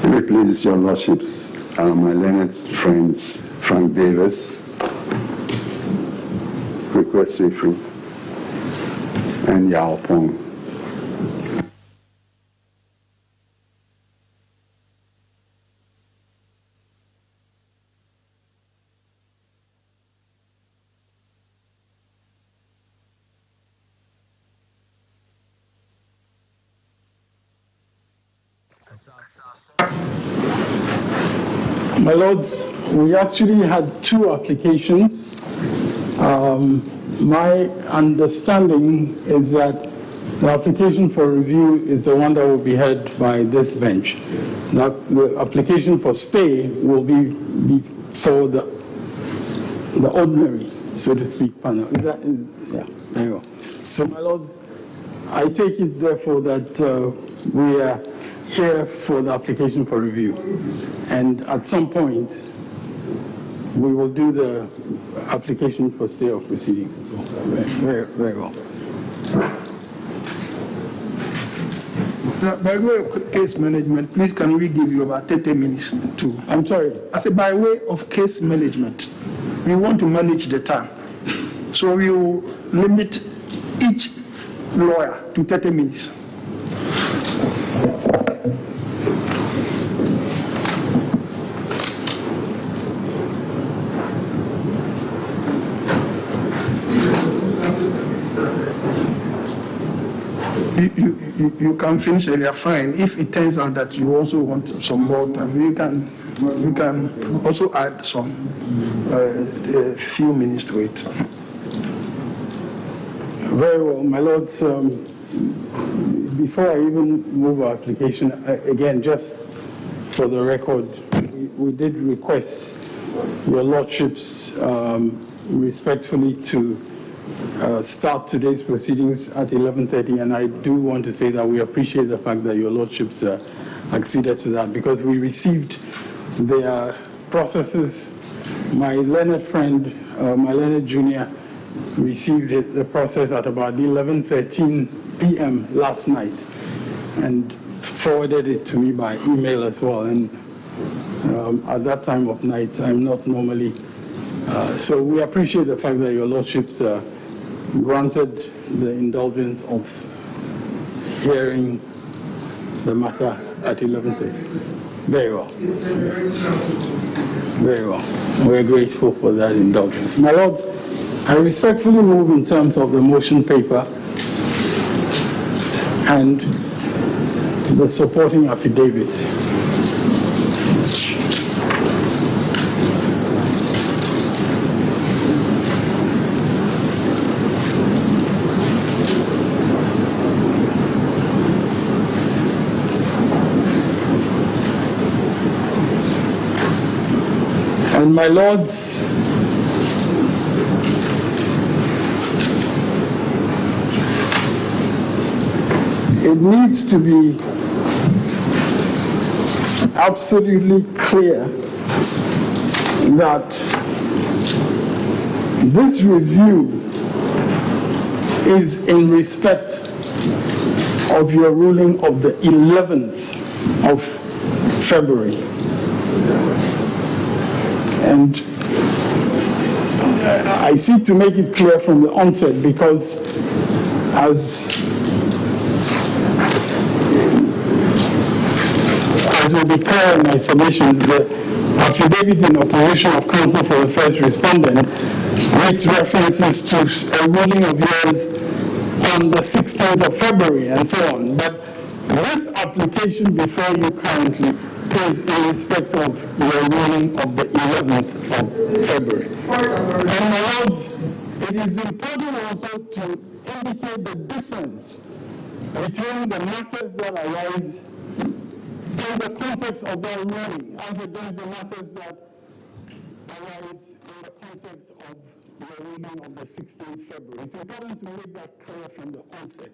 If it pleases your lordships, my learned friends, Frank Davis, request referee, and Yao Pong. My lords, we actually had two applications. My understanding is that the application for review is the one that will be heard by this bench. Now, the application for stay will be for the ordinary, so to speak, panel. Yeah, there you go. So, my lords, I take it, therefore, that we are here for the application for review. And at some point, we will do the application for stay of proceedings. So, very well. By way of case management, please can we give you about 30 minutes to... I'm sorry? I said by way of case management, we want to manage the time. So we will limit each lawyer to 30 minutes. You can finish earlier, fine. If it turns out that you also want some more time, you can also add some a few minutes to it. Very well, my lords. Before I even move our application, again, just for the record, we did request your lordships respectfully to start today's proceedings at 11:30, and I do want to say that we appreciate the fact that your lordships acceded to that, because we received their processes. My learned friend, my learned junior, received the process at about 11:13 p.m. last night and forwarded it to me by email as well. And at that time of night, I'm not normally. So we appreciate the fact that your lordships granted the indulgence of hearing the matter at 11:30. Very well. Very well. We're grateful for that indulgence. My lords, I respectfully move in terms of the motion paper and the supporting affidavit. And my lords, it needs to be absolutely clear that this review is in respect of your ruling of the 11th of February. And I seek to make it clear from the onset, because as will be clear in my submissions, the affidavit in opposition of counsel for the first respondent makes references to a ruling of yours on the 16th of February and so on. But this application before you currently is in respect of your ruling of the 11th of February. And my lords, it is important also to indicate the difference between the matters that arise in the context of their ruling as against the matters that arise in the context of the ruling of the 16th February. It's important to make that clear from the onset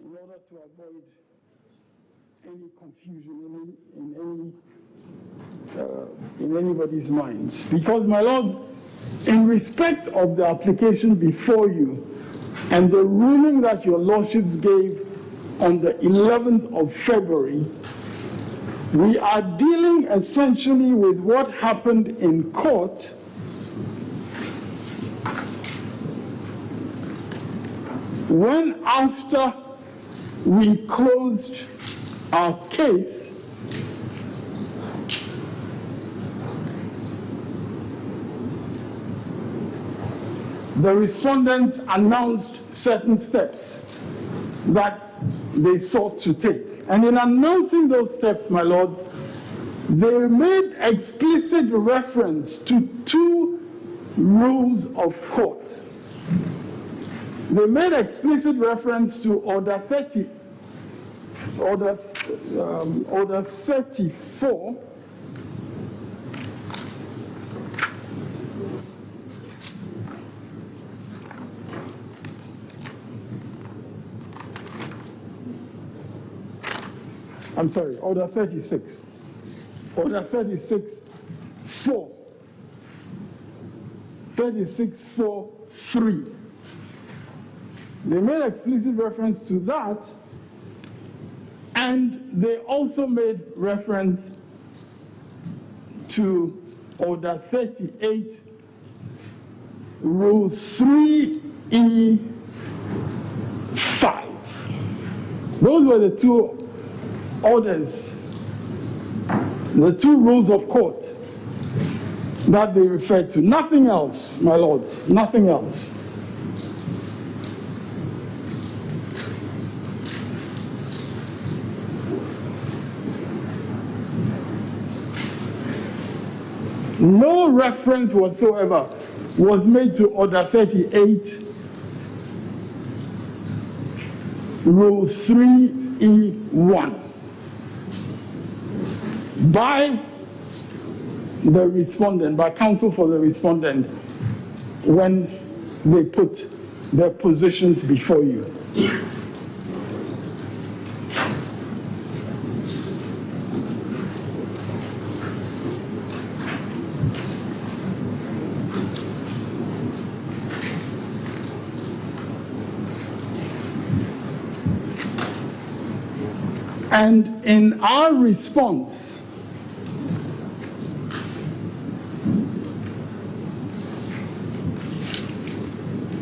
in order to avoid any confusion in anybody's minds. Because, my lords, in respect of the application before you and the ruling that your lordships gave on the 11th of February, We are dealing essentially with what happened in court when, after we closed our case, the respondents announced certain steps that they sought to take. And in announcing those steps, my lords, they made explicit reference to two rules of court. They made explicit reference to Order 34, I'm sorry, Order 36. Order 36, 4. 36, 4, 3. They made explicit reference to that, and they also made reference to Order 38, Rule 3E5. Those were the two orders, the two rules of court that they referred to. Nothing else, my lords, nothing else. No reference whatsoever was made to Order 38, Rule 3E1 by the respondent, by counsel for the respondent, when they put their positions before you. And in our response,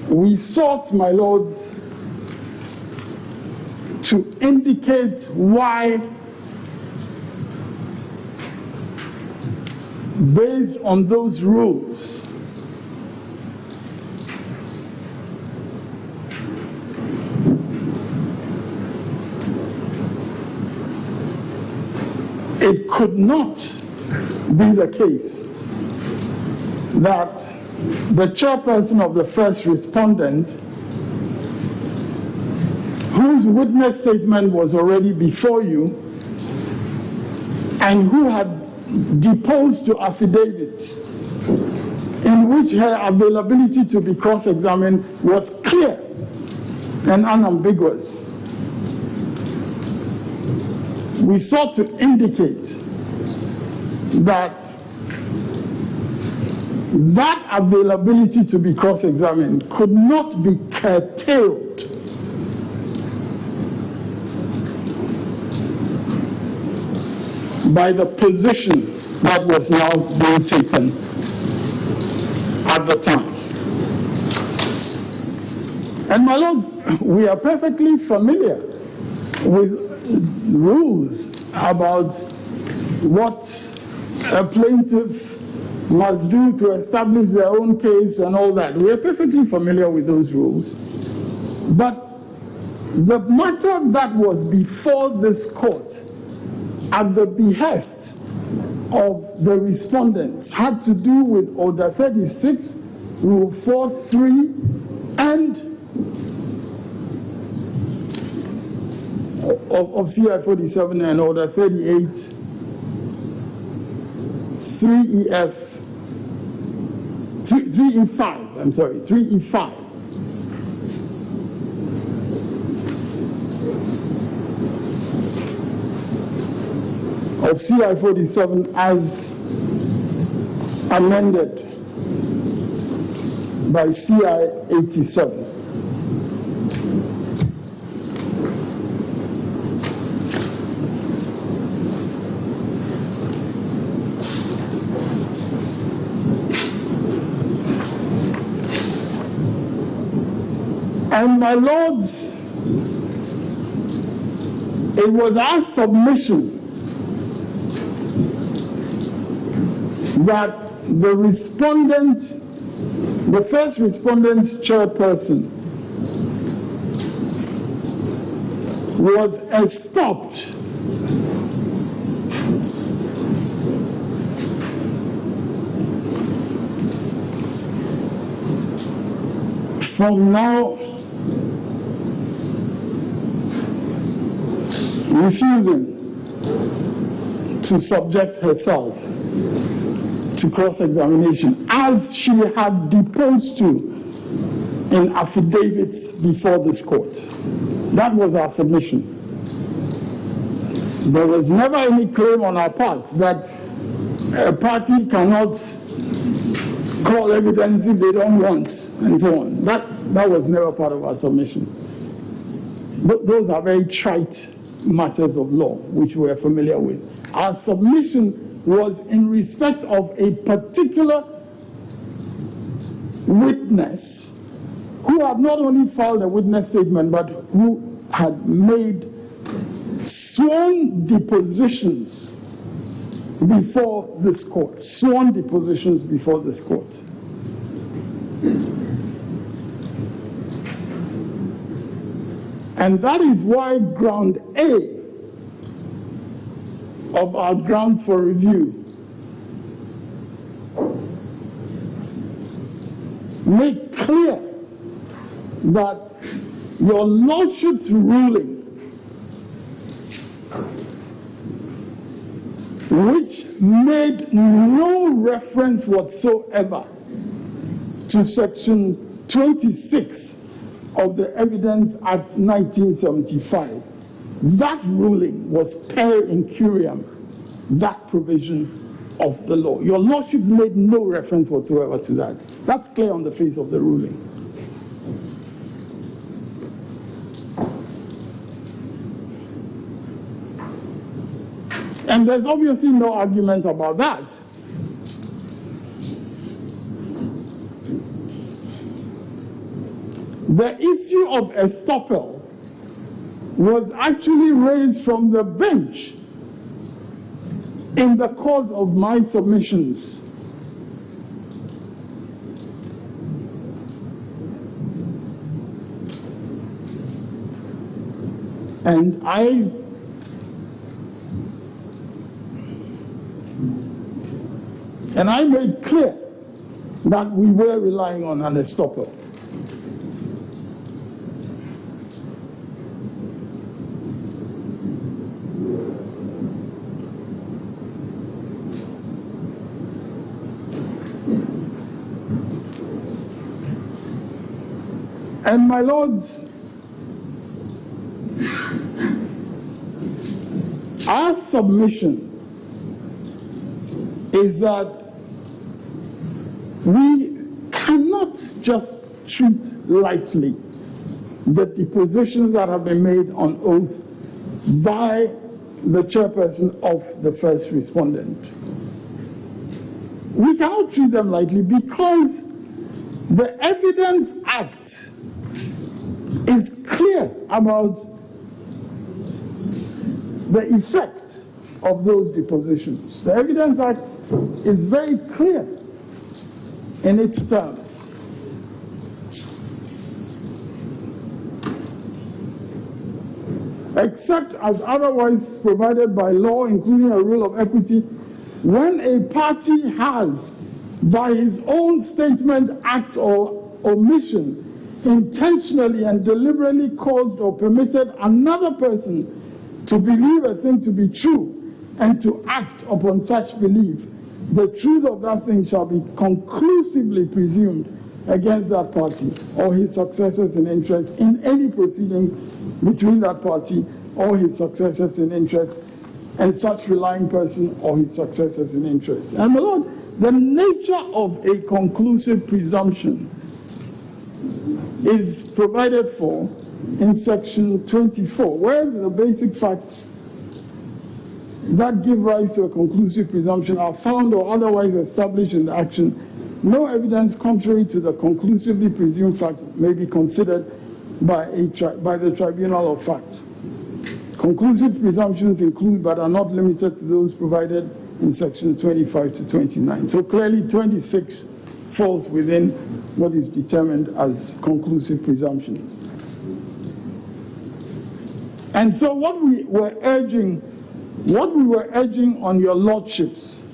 we sought, my lords, to indicate why, based on those rules, it could not be the case that the chairperson of the first respondent, whose witness statement was already before you, and who had deposed to affidavits in which her availability to be cross-examined was clear and unambiguous. We sought to indicate that that availability to be cross-examined could not be curtailed by the position that was now being taken at the time. And my lords, we are perfectly familiar with rules about what a plaintiff must do to establish their own case and all that. We are perfectly familiar with those rules. But the matter that was before this court at the behest of the respondents had to do with Order 36, Rule 4.3, and of CI 47 and Order 38, 3E5, I'm sorry, 3E5. Of CI 47 as amended by CI 87. And my lords, it was our submission that the respondent, the first respondent's chairperson, was stopped from now refusing to subject herself to cross-examination, as she had deposed to in affidavits before this court. That was our submission. There was never any claim on our part that a party cannot call evidence if they don't want, and so on. That was never part of our submission. But those are very trite matters of law, which we are familiar with. Our submission was in respect of a particular witness who had not only filed a witness statement, but who had made sworn depositions before this court. Sworn depositions before this court. And that is why ground A of our grounds for review make clear that your lordship's ruling, which made no reference whatsoever to Section 26 of the Evidence Act 1975, that ruling was per incuriam, that provision of the law. Your lordships made no reference whatsoever to that. That's clear on the face of the ruling. And there's obviously no argument about that. The issue of estoppel was actually raised from the bench in the course of my submissions. And I made clear that we were relying on an estoppel. And my lords, our submission is that we cannot just treat lightly the depositions that have been made on oath by the chairperson of the first respondent. We cannot treat them lightly because the Evidence Act is clear about the effect of those depositions. The Evidence Act is very clear in its terms. Except as otherwise provided by law, including a rule of equity, when a party has, by his own statement, act, or omission, intentionally and deliberately caused or permitted another person to believe a thing to be true and to act upon such belief, the truth of that thing shall be conclusively presumed against that party or his successors in interest in any proceeding between that party or his successors in interest and such relying person or his successors in interest. And my Lord, the nature of a conclusive presumption is provided for in section 24, where the basic facts that give rise to a conclusive presumption are found or otherwise established in the action. No evidence contrary to the conclusively presumed fact may be considered by the tribunal of fact. Conclusive presumptions include but are not limited to those provided in section 25 to 29. So clearly 26 falls within what is determined as conclusive presumption. And so what we were urging on your lordships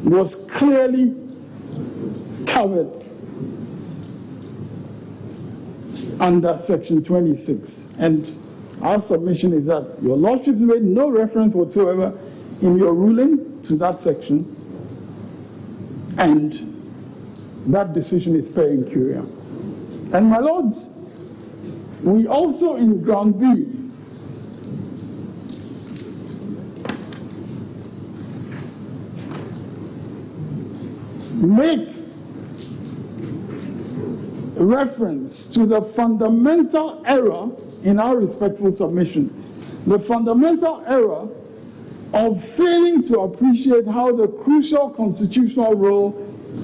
was clearly covered under section 26. And our submission is that your lordships made no reference whatsoever in your ruling to that section, and that decision is per incuria. And my lords, we also in ground B make reference to the fundamental error in our respectful submission, the fundamental error of failing to appreciate how the crucial constitutional role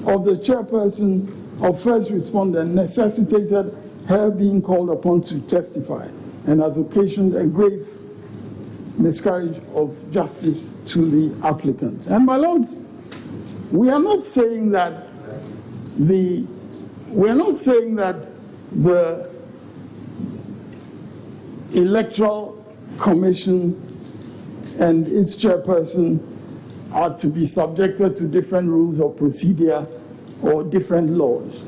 of the chairperson of first respondent necessitated her being called upon to testify and has occasioned a grave miscarriage of justice to the applicant. And my lords, we are not saying that the Electoral Commission and its chairperson are to be subjected to different rules of procedure or different laws.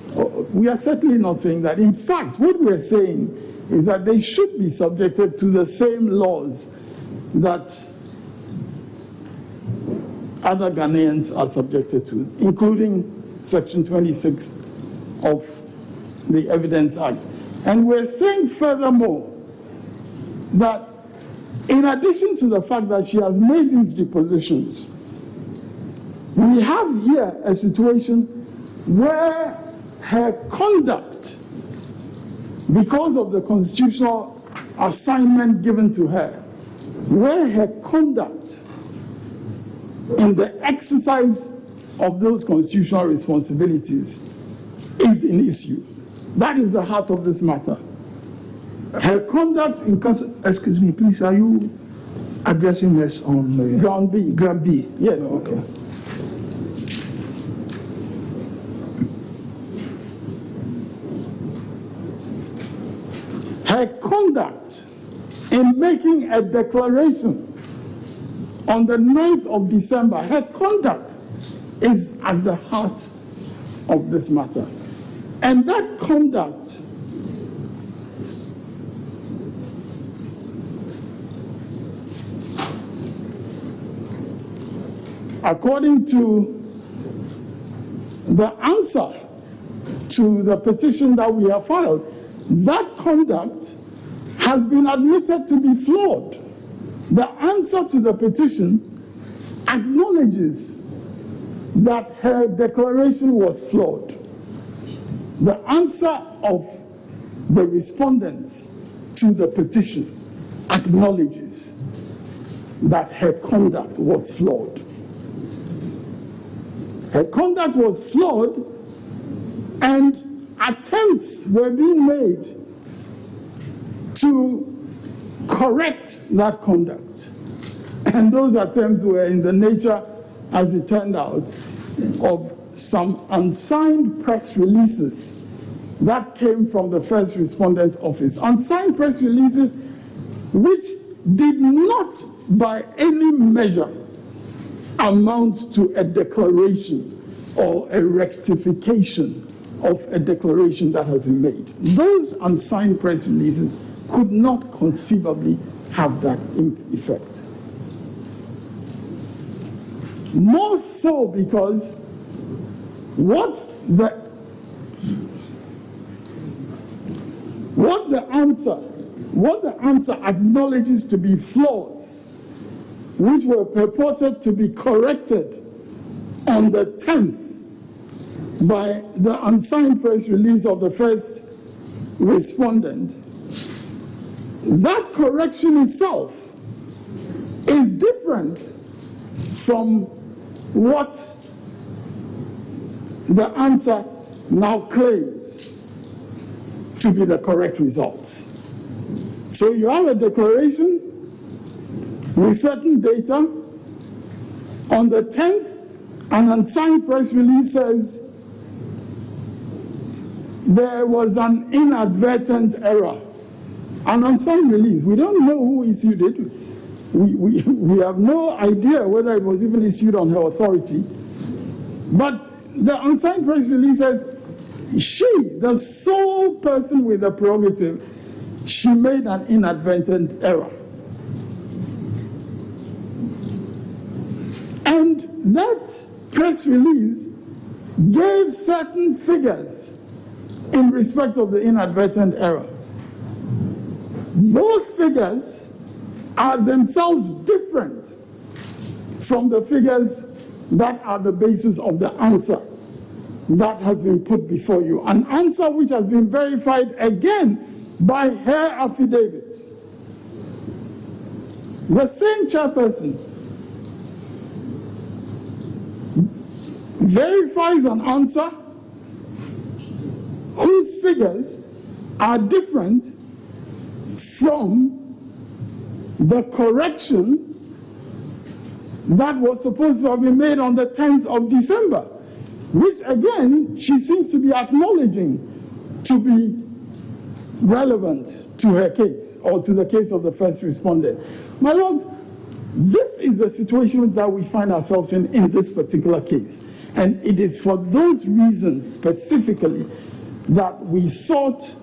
We are certainly not saying that. In fact, what we are saying is that they should be subjected to the same laws that other Ghanaians are subjected to, including Section 26 of the Evidence Act. And we're saying furthermore that in addition to the fact that she has made these depositions, we have here a situation where her conduct, because of the constitutional assignment given to her, where her conduct in the exercise of those constitutional responsibilities is an issue. That is the heart of this matter. Her conduct in excuse me, please, are you addressing us on ground B? Ground B? Yes. Okay. Her conduct in making a declaration on the 9th of December, her conduct is at the heart of this matter. And that conduct according to the answer to the petition that we have filed, that conduct has been admitted to be flawed. The answer to the petition acknowledges that her declaration was flawed. The answer of the respondents to the petition acknowledges that her conduct was flawed. Her conduct was flawed, and attempts were being made to correct that conduct. And those attempts were in the nature, as it turned out, of some unsigned press releases that came from the first respondent's office. Unsigned press releases which did not by any measure amount to a declaration or a rectification of a declaration that has been made. Those unsigned press releases could not conceivably have that effect. More so because what the answer acknowledges to be flaws, which were purported to be corrected on the 10th by the unsigned press release of the first respondent, that correction itself is different from what the answer now claims to be the correct results. So you have a declaration with certain data. On the 10th, an unsigned press release says there was an inadvertent error. An unsigned release. We don't know who issued it. We have no idea whether it was even issued on her authority. But the unsigned press release says she, the sole person with the prerogative, she made an inadvertent error. And that press release gave certain figures in respect of the inadvertent error. Those figures are themselves different from the figures that are the basis of the answer that has been put before you. An answer which has been verified again by her affidavit. The same chairperson verifies an answer whose figures are different from the correction that was supposed to have been made on the 10th of December, which again she seems to be acknowledging to be relevant to her case or to the case of the first respondent. My lords, this is the situation that we find ourselves in this particular case. And it is for those reasons specifically that we sought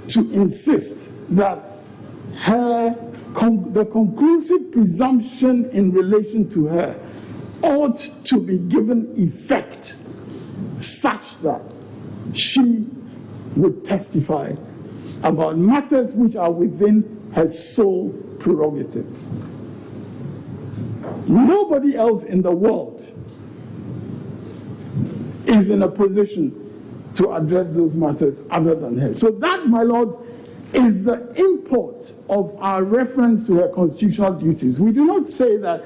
to insist that the conclusive presumption in relation to her ought to be given effect such that she would testify about matters which are within her sole prerogative. Nobody else in the world is in a position to address those matters other than her. So that, my lord, is the import of our reference to her constitutional duties. We do not say that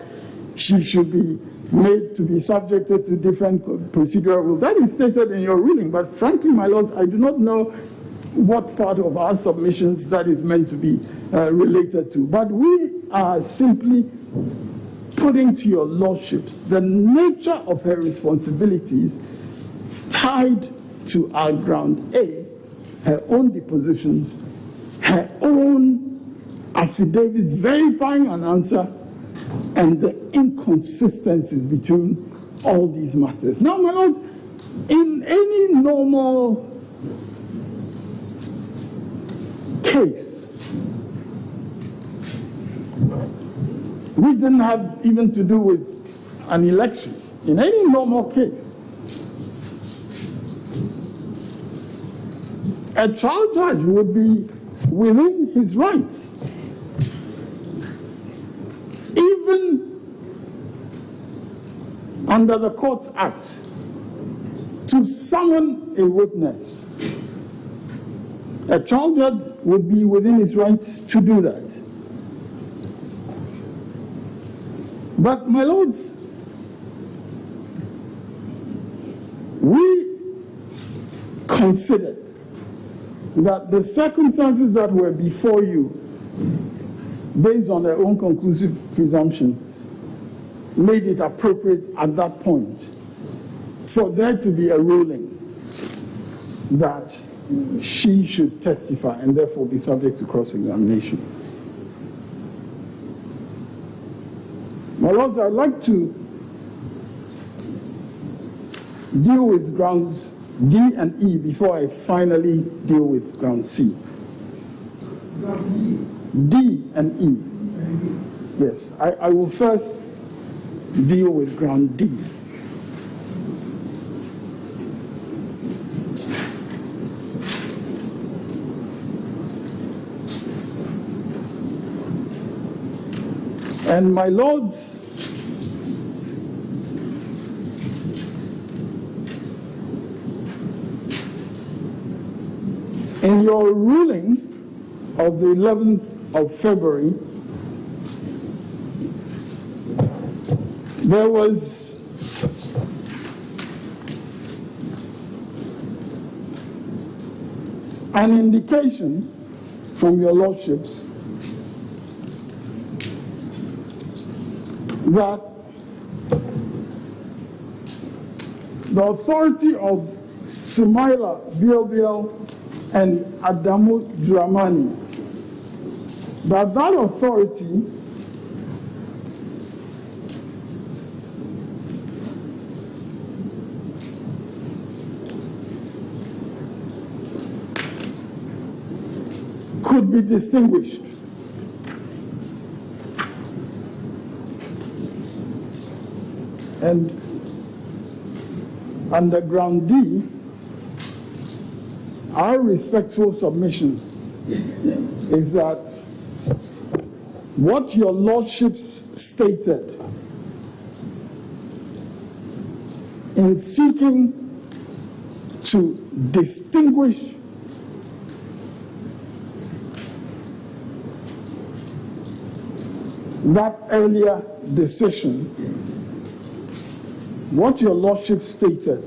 she should be made to be subjected to different procedural rules. That is stated in your ruling, but frankly, my lords, I do not know what part of our submissions that is meant to be related to. But we are simply putting to your lordships the nature of her responsibilities tied to our ground A, her own depositions, her own affidavits verifying an answer, and the inconsistencies between all these matters. Now, my lord, in any normal case, we didn't have even to do with an election. In any normal case, a trial judge would be within his rights, even under the Courts Act, to summon a witness. A trial judge would be within his rights to do that. But, my lords, we considered that the circumstances that were before you, based on their own conclusive presumption, made it appropriate at that point for there to be a ruling that she should testify and therefore be subject to cross-examination. My lords, I'd like to deal with grounds D and E before I finally deal with ground C. D and E. Yes, I will first deal with ground D. And my lords, in your ruling of the 11th of February, there was an indication from your lordships that the authority of Sumaila Bilbil and Adamu Dramani, that authority could be distinguished. And under ground D, our respectful submission is that what your lordships stated in seeking to distinguish that earlier decision, what your lordship stated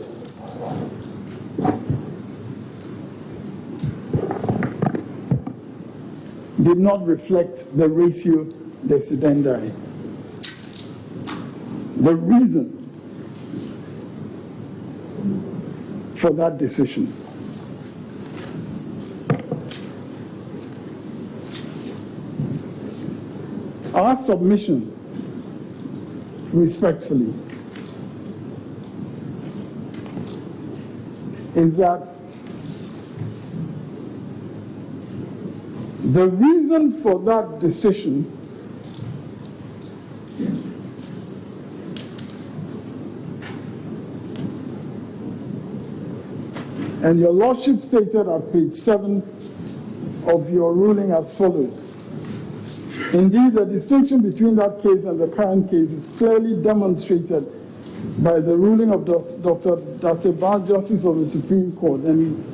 did not reflect the ratio decidendi. The reason for that decision. Our submission, respectfully, is that the reason for that decision and your lordship stated at page 7 of your ruling as follows. Indeed, the distinction between that case and the current case is clearly demonstrated by the ruling of Dr. Dateba, Justice of the Supreme Court, and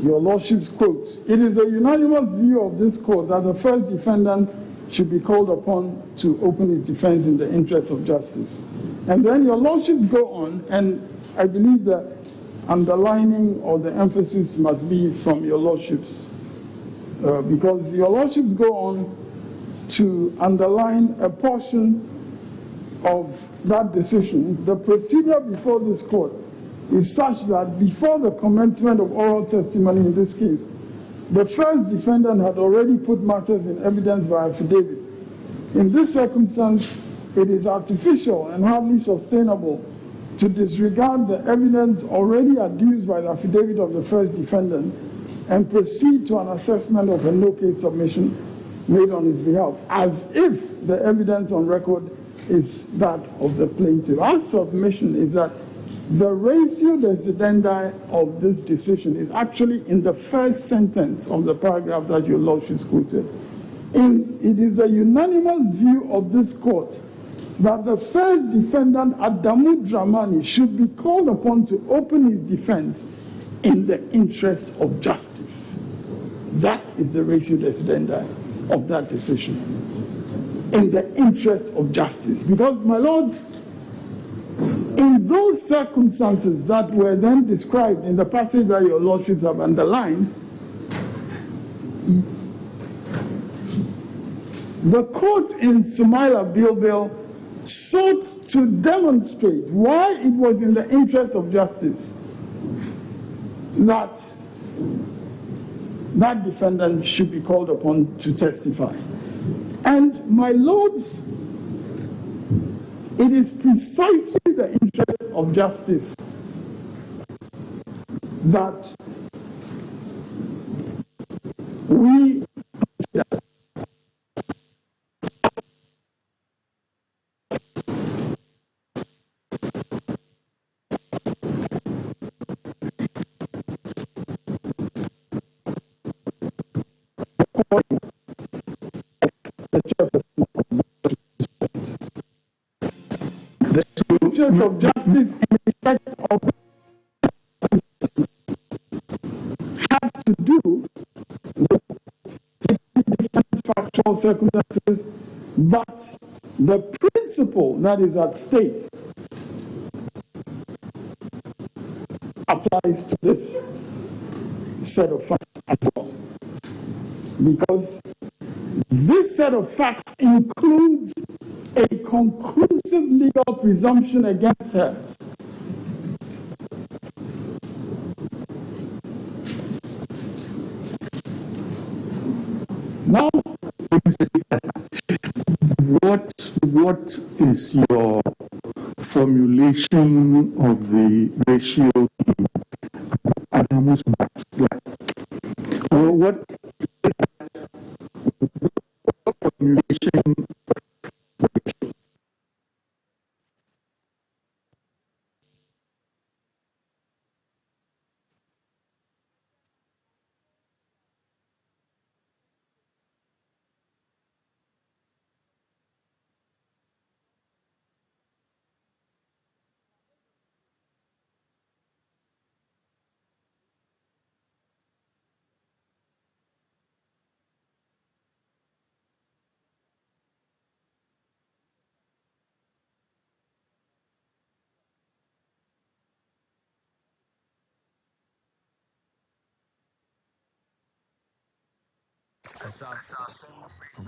your lordship's quote, "It is a unanimous view of this court that the first defendant should be called upon to open his defense in the interest of justice." And then your lordships go on, and I believe the underlining or the emphasis must be from your lordships, because your lordships go on to underline a portion of that decision. The procedure before this court is such that before the commencement of oral testimony in this case, the first defendant had already put matters in evidence by affidavit. In this circumstance, it is artificial and hardly sustainable to disregard the evidence already adduced by the affidavit of the first defendant and proceed to an assessment of a no-case submission made on his behalf, as if the evidence on record is that of the plaintiff. Our submission is that the ratio decidendi of this decision is actually in the first sentence of the paragraph that your lordship quoted. It is a unanimous view of this court that the first defendant, Adamu Dramani, should be called upon to open his defense in the interest of justice. That is the ratio decidendi of that decision. In the interest of justice. Because, my lords, in those circumstances that were then described in the passage that your lordships have underlined, the court in Sumaila Bilbil sought to demonstrate why it was in the interest of justice that that defendant should be called upon to testify. And my lords, it is precisely the interest of justice that we consider the interest of justice in respect of has to do with different factual circumstances, but the principle that is at stake applies to this. set of facts as well. Because this set of facts includes a conclusive legal presumption against her. Now, what is your formulation of the ratio in Adamu's Act? Or what formulation Asaase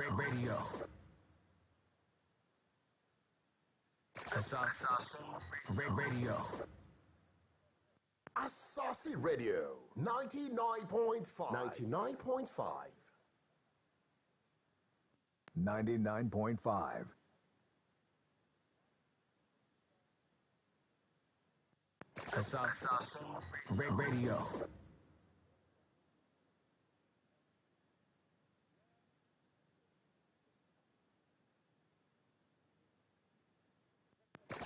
Radio. Asaase Radio. Asaase Radio 99.5. 99.5. 99.5. Asaase Radio.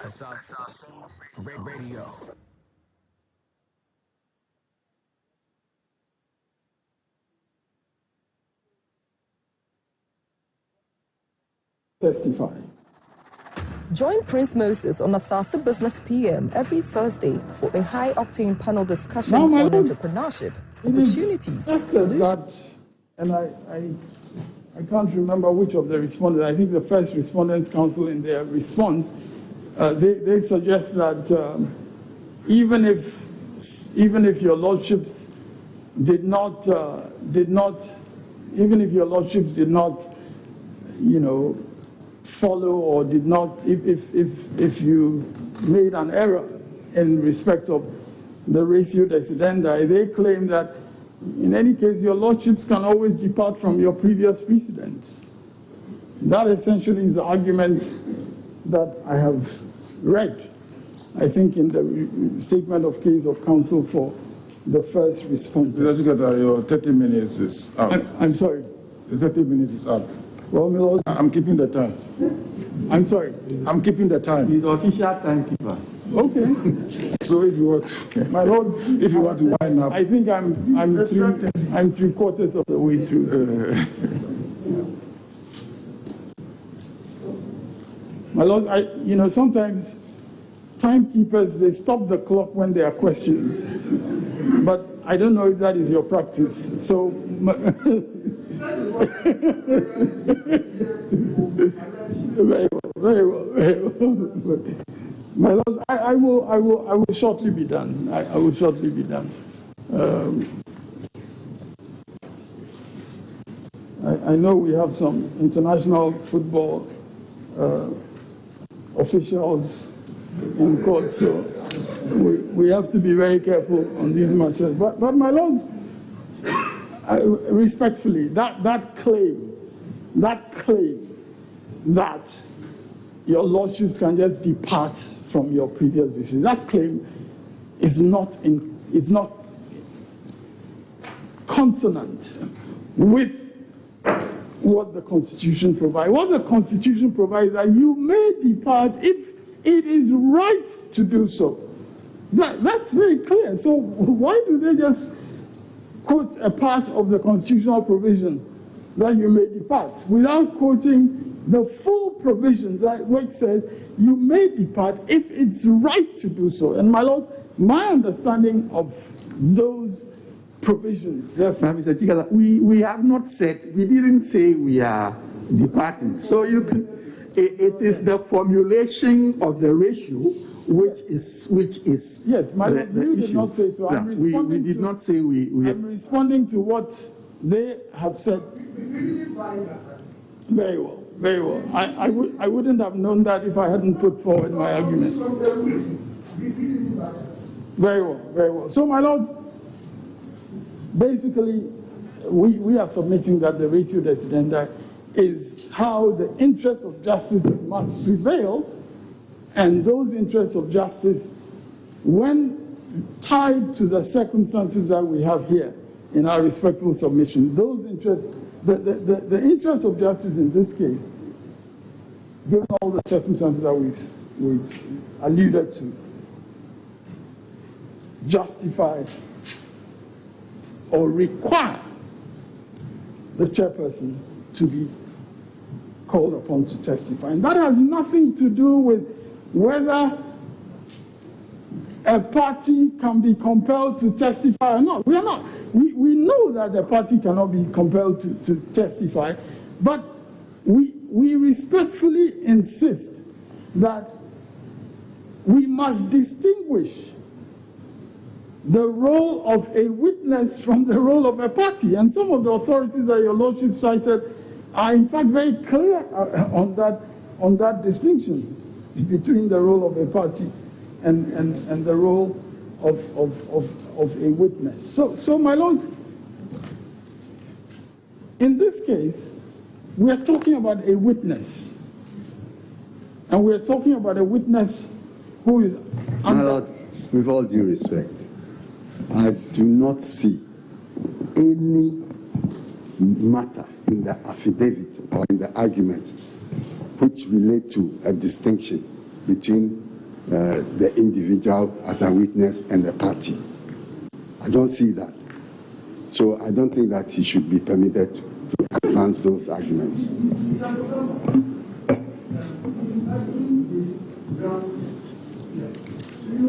Asaase Radio. Testify. Join Prince Moses on Asaase Business PM every Thursday for a high-octane panel discussion on entrepreneurship, opportunities, solutions. That, and I can't remember which of the respondents. I think the first Respondents' Council in their response, they suggest that even if your lordships did not, follow or did not, if you made an error in respect of the ratio decidendi, they claim that in any case your lordships can always depart from your previous precedents. That essentially is the argument that I have read, I think, in the statement of case of counsel for the first response. Mr. Secretary, your 30 minutes is up. I'm sorry. The 30 minutes is up. Well, my Lord, I'm keeping the time. I'm sorry. I'm keeping the time. He's the official timekeeper. Okay. So if you want, My Lord, if you want to wind up, I think I'm three quarters of the way through. My Lord, sometimes timekeepers, they stop the clock when there are questions. But I don't know if that is your practice. So, very well. My Lord, I will shortly be done. I will shortly be done. I know we have some international football officials in court, so we have to be very careful on these matters. But my Lord, respectfully, that claim that your lordships can just depart from your previous decision, that claim is not consonant with what the Constitution provides. What the Constitution provides is that you may depart if it is right to do so. That's very clear. So why do they just quote a part of the constitutional provision that you may depart without quoting the full provisions which says you may depart if it's right to do so? And my Lord, my understanding of those provisions, therefore, Mr. Chikala, we have not said, we didn't say we are departing. So you it is the formulation of the ratio which is Yes, my lord, you did issue. not say so. I'm Yeah, we responding did to, not say we I'm responding to what they have said. Very well, very well. I wouldn't have known that if I hadn't put forward my argument. Very well, very well. So, my lord, basically, we are submitting that the ratio decidendi is how the interests of justice must prevail, and those interests of justice, when tied to the circumstances that we have here in our respectful submission, those interests, the interest of justice in this case, given all the circumstances that we've alluded to, justify or require the chairperson to be called upon to testify. And that has nothing to do with whether a party can be compelled to testify or not. We are not. We know that the party cannot be compelled to testify, but we respectfully insist that we must distinguish the role of a witness from the role of a party. And some of the authorities that your lordship cited are in fact very clear on that distinction between the role of a party and the role of a witness. So my lord, in this case, we are talking about a witness. And we are talking about a witness who is My lord, with all due respect, I do not see any matter in the affidavit or in the arguments which relate to a distinction between the individual as a witness and the party. I don't see that. So I don't think that he should be permitted to advance those arguments.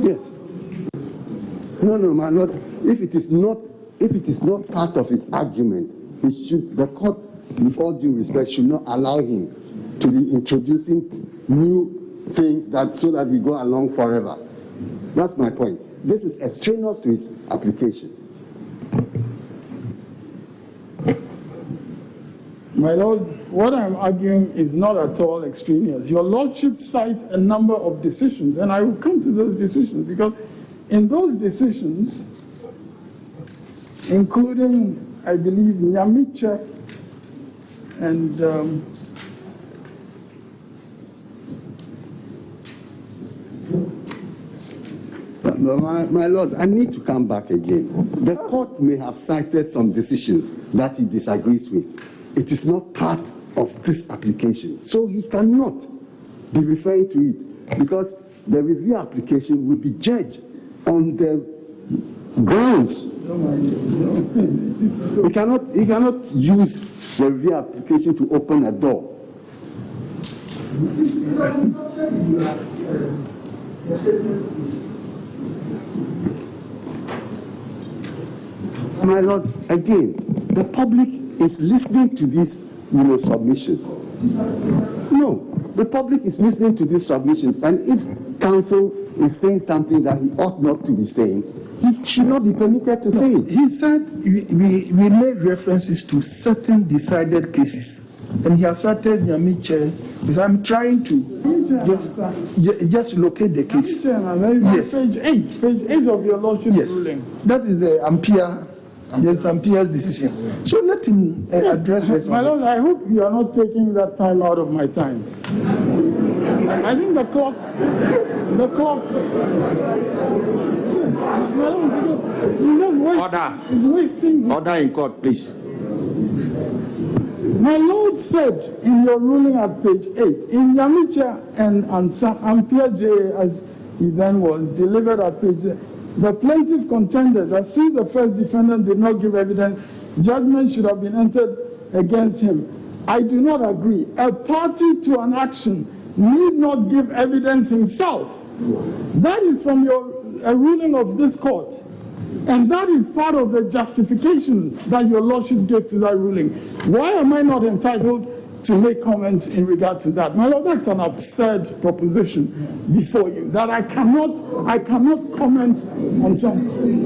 Yes. No, my lord. If it is not part of his argument, the court, with all due respect, should not allow him to be introducing new things so that we go along forever. That's my point. This is extraneous to his application. My lords, what I'm arguing is not at all extraneous. Your lordship cites a number of decisions, and I will come to those decisions because in those decisions, including, I believe, Nyamiche and My lord, I need to come back again. The court may have cited some decisions that he disagrees with. It is not part of this application. So he cannot be referring to it because the review application will be judged on the grounds. He cannot use the review application to open a door. My lords, again, the public is listening to these submissions. No, the public is listening to these submissions, and if counsel is saying something that he ought not to be saying, he should not be permitted to say it. He said we made references to certain decided cases, and he has cited Nyamiche. I'm trying to just locate the case. Yes. Page 8 of your lordship's ruling. That is the Ampere. Yes, Ampere's decision. So let him address it. My lord, I hope you are not taking that time out of my time. I think the clock. Order. Is wasting. Order in court, please. My lord said in your ruling at page 8, in Nyamiche and Ampere J, as he then was, delivered at page 8, the plaintiff contended that since the first defendant did not give evidence, judgment should have been entered against him. I do not agree. A party to an action need not give evidence himself. That is from a ruling of this court. And that is part of the justification that your lordship gave to that ruling. Why am I not entitled to make comments in regard to that. My Lord, that's an absurd proposition before you, that I cannot comment on something.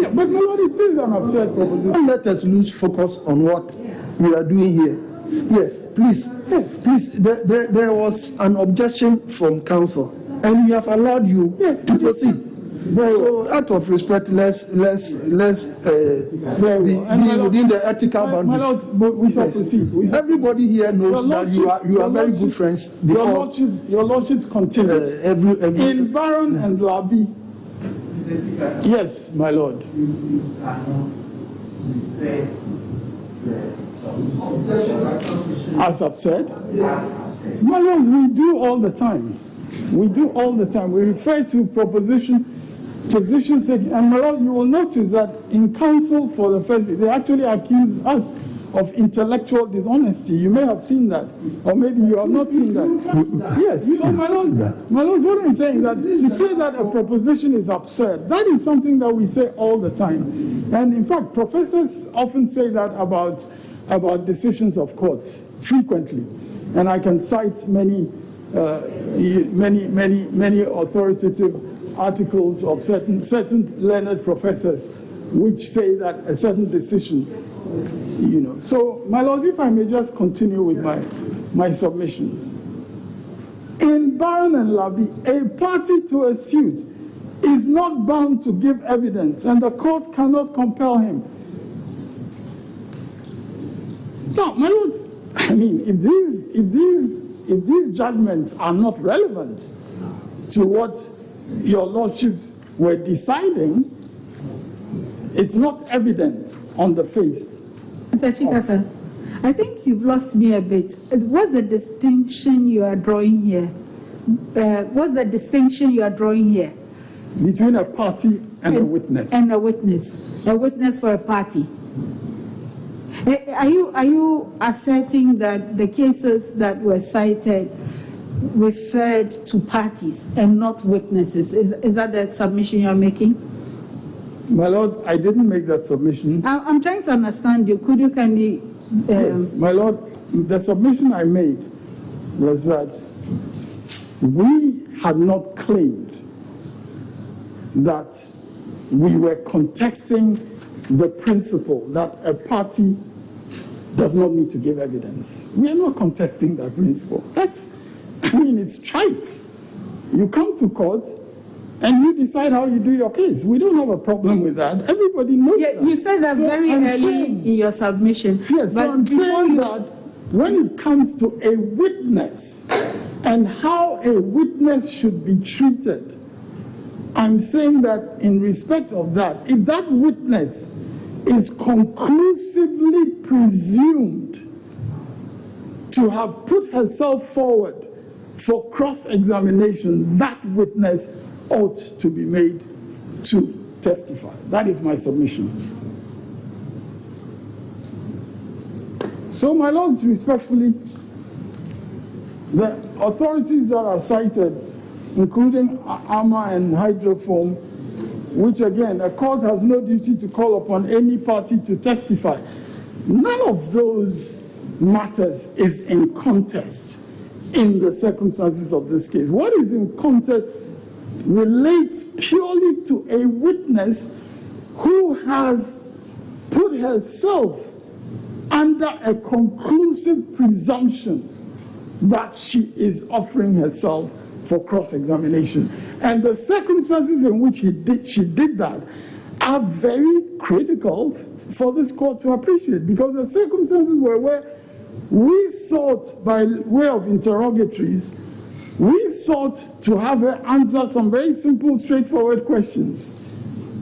Yeah, but my Lord, it is an absurd proposition. Don't let us lose focus on what we are doing here. Yes, please. Yes. Please, there was an objection from council, and we have allowed you to proceed. So, out of respect, let's be within the ethical boundaries. My Lord, we shall proceed. Everybody here knows that you are very good friends. Before your lordships continue. In Baron and Labi. Yes, my Lord. As I've said, my lords, we do all the time. We do all the time. We refer to positions, and my lord, you will notice that in council for the first, they actually accuse us of intellectual dishonesty. You may have seen that, or maybe you have not seen that. Yes. So my lord, what I'm saying is that to say that a proposition is absurd, that is something that we say all the time. And in fact, professors often say that about decisions of courts frequently, and I can cite many authoritative articles of certain learned professors which say that a certain decision, So, my lord, if I may just continue with my submissions. In Baron and Labi, a party to a suit is not bound to give evidence, and the court cannot compel him. No, my lord, I mean, if these judgments are not relevant to what your lordships were deciding, it's not evident on the face. Mr. Chikasa, I think you've lost me a bit. What's the distinction you are drawing here? Between a party and a witness. And a witness for a party. Are you asserting that the cases that were cited referred to parties and not witnesses? Is that the submission you're making? My lord, I didn't make that submission. I'm trying to understand you. Could you kindly... Yes, my lord, the submission I made was that we had not claimed that we were contesting the principle that a party does not need to give evidence. We are not contesting that principle. It's trite. You come to court and you decide how you do your case. We don't have a problem with that. Everybody knows that. You said that very early in your submission. Yes, so I'm saying that when it comes to a witness and how a witness should be treated, I'm saying that in respect of that, if that witness is conclusively presumed to have put herself forward for cross-examination, that witness ought to be made to testify. That is my submission. So, my lords, respectfully, the authorities that are cited, including AMA and Hydrofoam, which again, a court has no duty to call upon any party to testify. None of those matters is in contest in the circumstances of this case. What is in contest relates purely to a witness who has put herself under a conclusive presumption that she is offering herself for cross-examination. And the circumstances in which she did that are very critical for this court to appreciate, because the circumstances were where we sought, by way of interrogatories, we sought to have her answer some very simple, straightforward questions,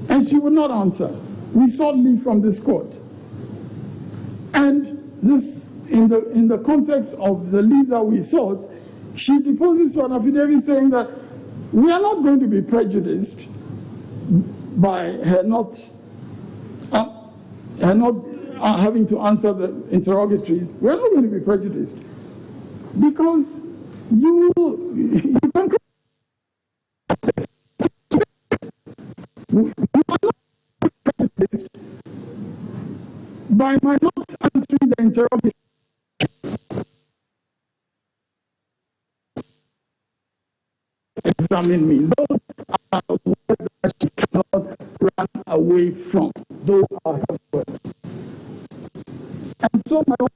and she would not answer. We sought leave from this court. And this, in the context of the leave that we sought, she deposes to an affidavit saying that we are not going to be prejudiced by her not having to answer the interrogatories. We are not going to be prejudiced because you can by my not answering the interrogation. examine me. Those are words that she cannot run away from. Those are her words. And so, my Lord,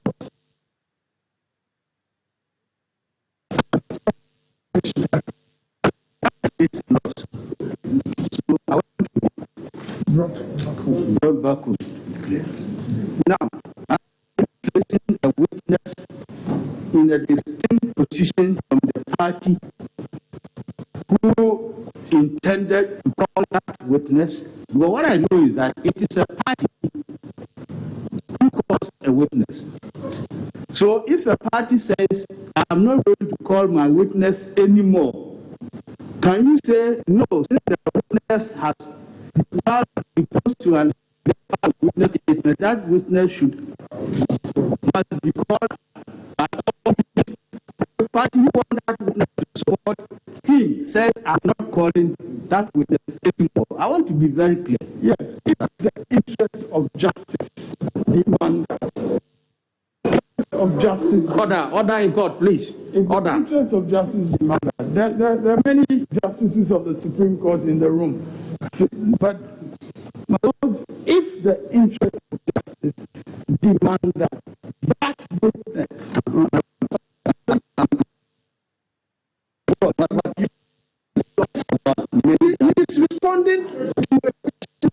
So I want to drop back home. Now, I'm placing a witness in a distinct position from the party who intended to call that witness. But what I know is that it is a party who calls a witness. So if a party says, I'm not going to call my witness anymore, can you say, no, since the witness has proposed to an witness statement, that witness must be called by all means. The party who wants that witness to support him says, I'm not calling that witness anymore. I want to be very clear. yes, if the interests of justice demand that. Of justice. Order in court, please. If the interests of justice demand that. There are many justices of the Supreme Court in the room. So, but, my lords, if the interests of justice demand that witness. He is responding to a question.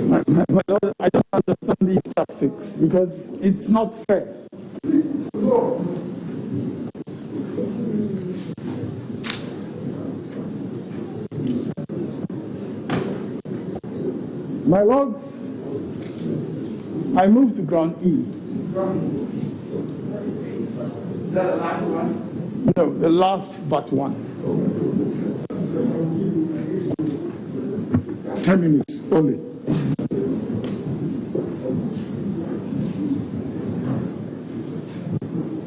My Lord, I don't understand these tactics because it's not fair. My lords, I move to ground E. Is that the last one? No, the last but one. 10 minutes only.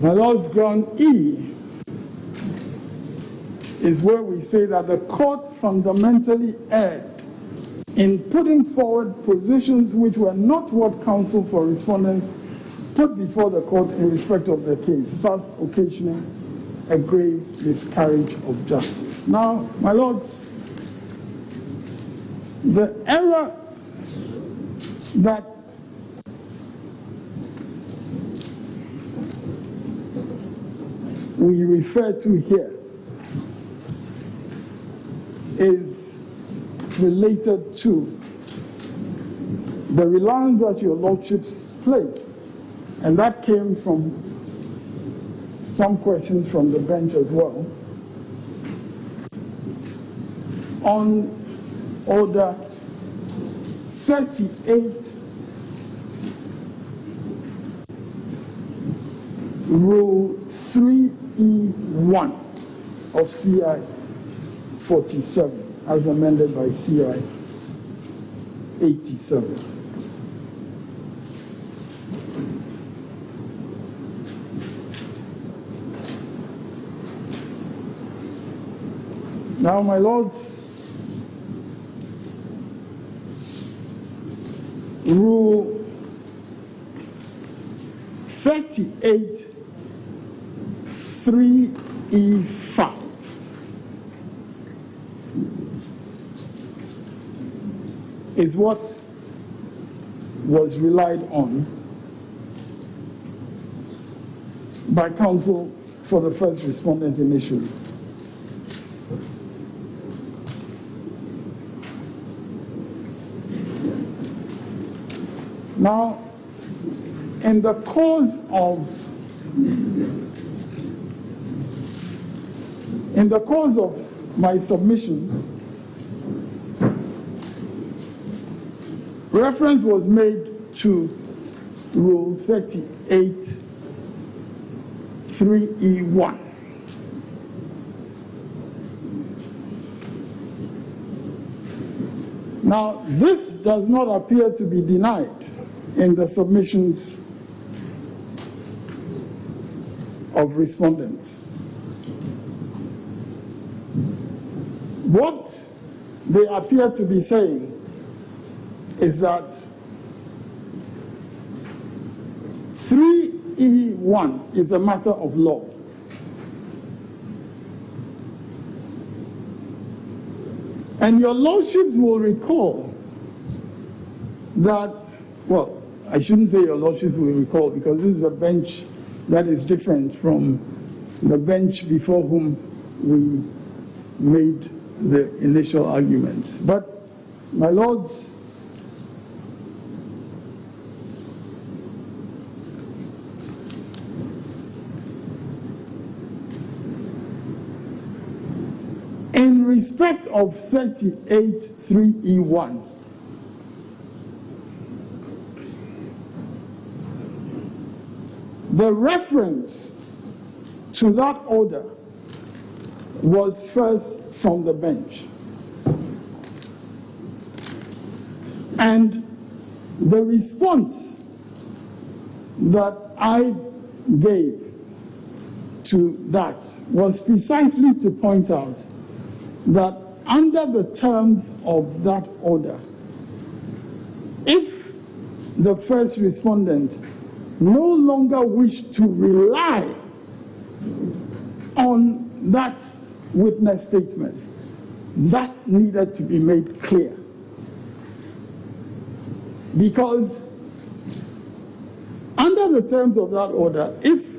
My lords, ground E is where we say that the court fundamentally erred in putting forward positions which were not what counsel for respondents put before the court in respect of the case, thus occasioning a grave miscarriage of justice. Now, my lords, the error that we refer to here is related to the reliance that your lordships place, and that came from some questions from the bench as well, on Order 38, Rule 3E1 of CI 47, as amended by CI 87. Now, my lords, Rule 38, 3E5 is what was relied on by counsel for the first respondent initially. Now, in the course of my submission, reference was made to Rule 38, 3E1. Now, this does not appear to be denied in the submissions of respondents. What they appear to be saying is that 3E1 is a matter of law. And your lordships will recall that, well, I shouldn't say your lordships will recall, because this is a bench that is different from the bench before whom we made the initial arguments. But, my lords, in respect of 38(3)(E1, the reference to that order was first from the bench. And the response that I gave to that was precisely to point out that under the terms of that order, if the first respondent no longer wished to rely on that witness statement, that needed to be made clear. Because under the terms of that order, if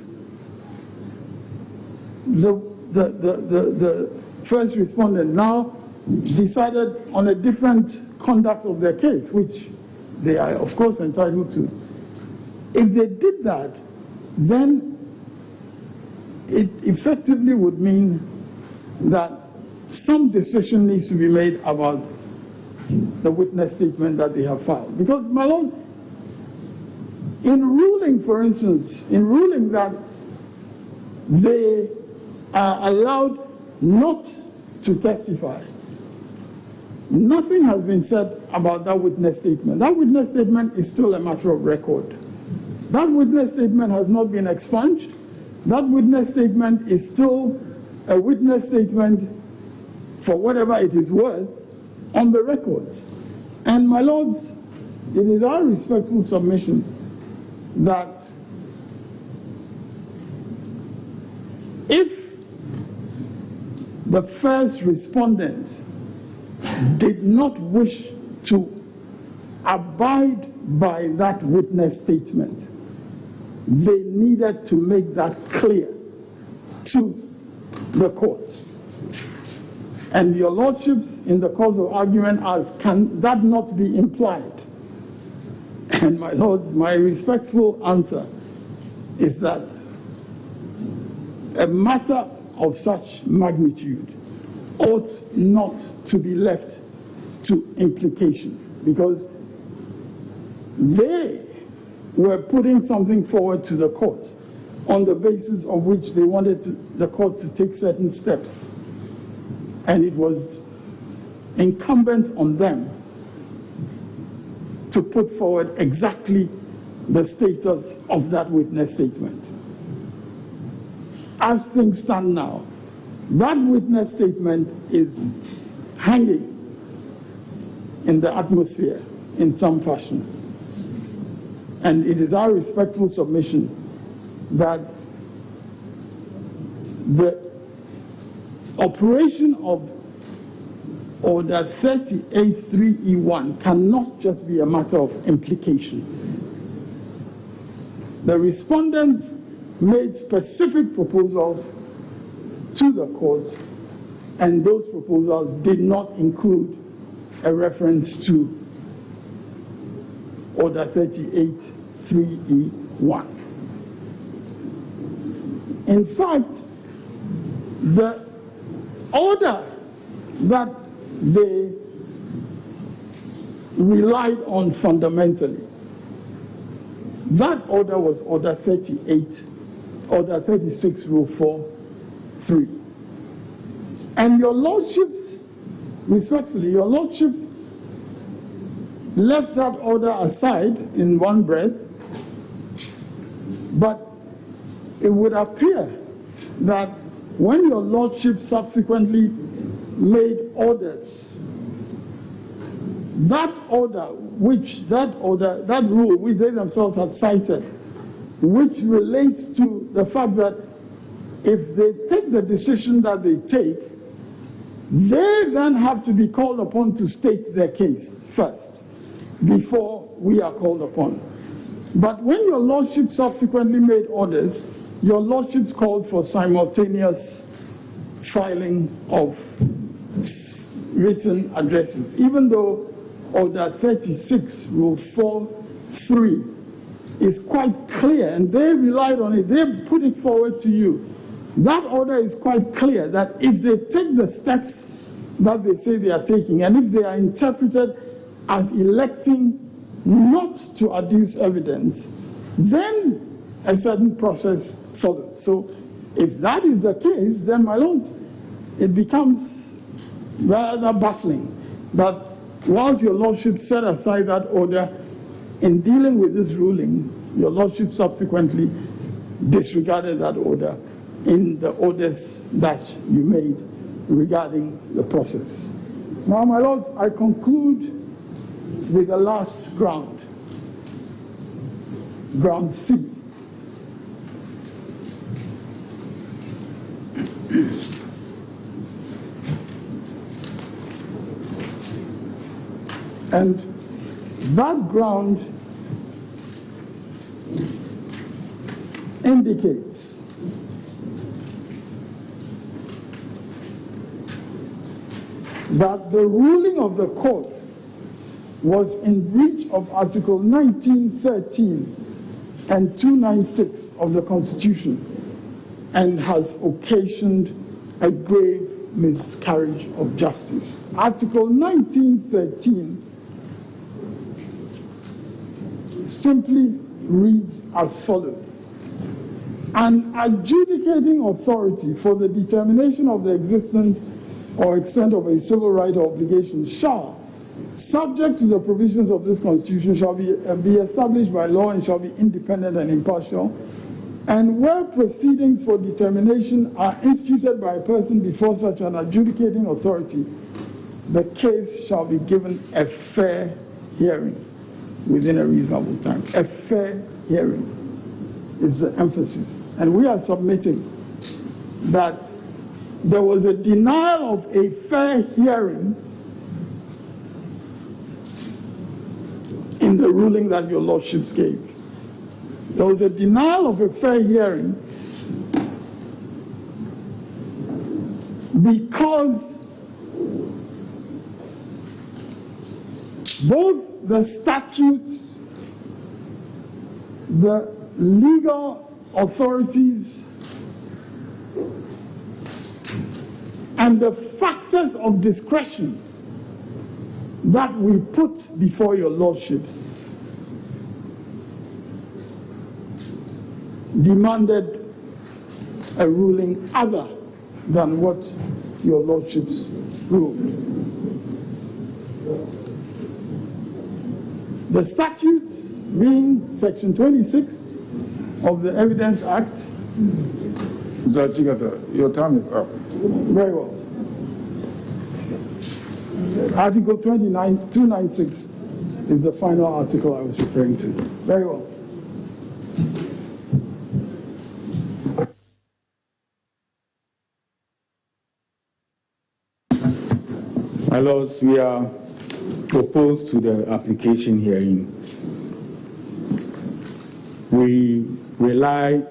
the first respondent now decided on a different conduct of their case, which they are of course entitled to, if they did that, then it effectively would mean that some decision needs to be made about the witness statement that they have filed. Because, my lord, in ruling, for instance, in ruling that they are allowed not to testify, nothing has been said about that witness statement. That witness statement is still a matter of record. That witness statement has not been expunged. That witness statement is still a witness statement for whatever it is worth on the records. And, my lords, it is our respectful submission that if the first respondent did not wish to abide by that witness statement, they needed to make that clear to the court. And your lordships, in the course of argument, ask, can that not be implied? And, my lords, my respectful answer is that a matter of such magnitude ought not to be left to implication, because they were putting something forward to the court on the basis of which they wanted the court to take certain steps. And it was incumbent on them to put forward exactly the status of that witness statement. As things stand now, that witness statement is hanging in the atmosphere in some fashion. And it is our respectful submission that the operation of Order 38(3)(E1 cannot just be a matter of implication. The respondents made specific proposals to the court, and those proposals did not include a reference to Order 38(3)(E1. In fact, the order that they relied on fundamentally, that order was Order 36, Rule 4(3). And your lordships, respectfully, your lordships left that order aside in one breath, but it would appear that when your lordship subsequently made orders, that rule which they themselves had cited which relates to the fact that if they take the decision that they take, they then have to be called upon to state their case first, before we are called upon. But when your lordship subsequently made orders, your lordships called for simultaneous filing of written addresses, even though Order 36, Rule 4.3 is quite clear, and they relied on it. They put it forward to you. That order is quite clear that if they take the steps that they say they are taking, and if they are interpreted as electing not to adduce evidence, then a certain process follows. So if that is the case, then, my lords, it becomes rather baffling that whilst your lordship set aside that order in dealing with this ruling, your lordship subsequently disregarded that order in the orders that you made regarding the process. Now, my lords, I conclude with the last ground, ground C. And that ground indicates that the ruling of the court was in breach of Article 1913 and 296 of the Constitution and has occasioned a grave miscarriage of justice. Article 1913 simply reads as follows: an adjudicating authority for the determination of the existence or extent of a civil right or obligation shall, subject to the provisions of this Constitution, shall be established by law and shall be independent and impartial. And where proceedings for determination are instituted by a person before such an adjudicating authority, the case shall be given a fair hearing within a reasonable time. A fair hearing is the emphasis. And we are submitting that there was a denial of a fair hearing in the ruling that your lordships gave. There was a denial of a fair hearing because both the statute, the legal authorities, and the factors of discretion that we put before your lordships demanded a ruling other than what your lordships ruled. The statute, being Section 26 of the Evidence Act. Mr. Chigata, your time is up. Very well. Article 296 is the final article I was referring to. Very well. My lords, we are opposed to the application hearing. We rely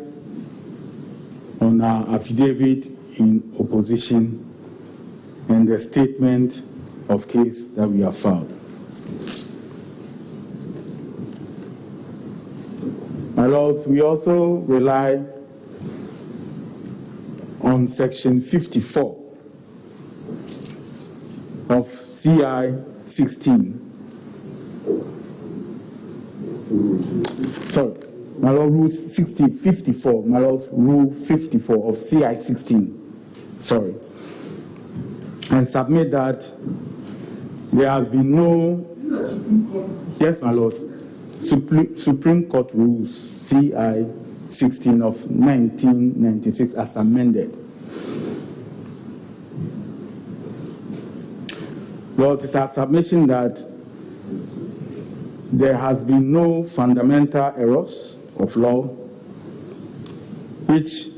on our affidavit in opposition and the statement of case that we have filed. My lords, we also rely on Section 54 of CI 16. Sorry, my lord, Rule 54, my lord, Rule 54 of CI 16. Sorry. And submit that there has been no, yes, my lord, Supreme Court Rules CI 16 of 1996 as amended. Lord, it's our submission that there has been no fundamental errors of law which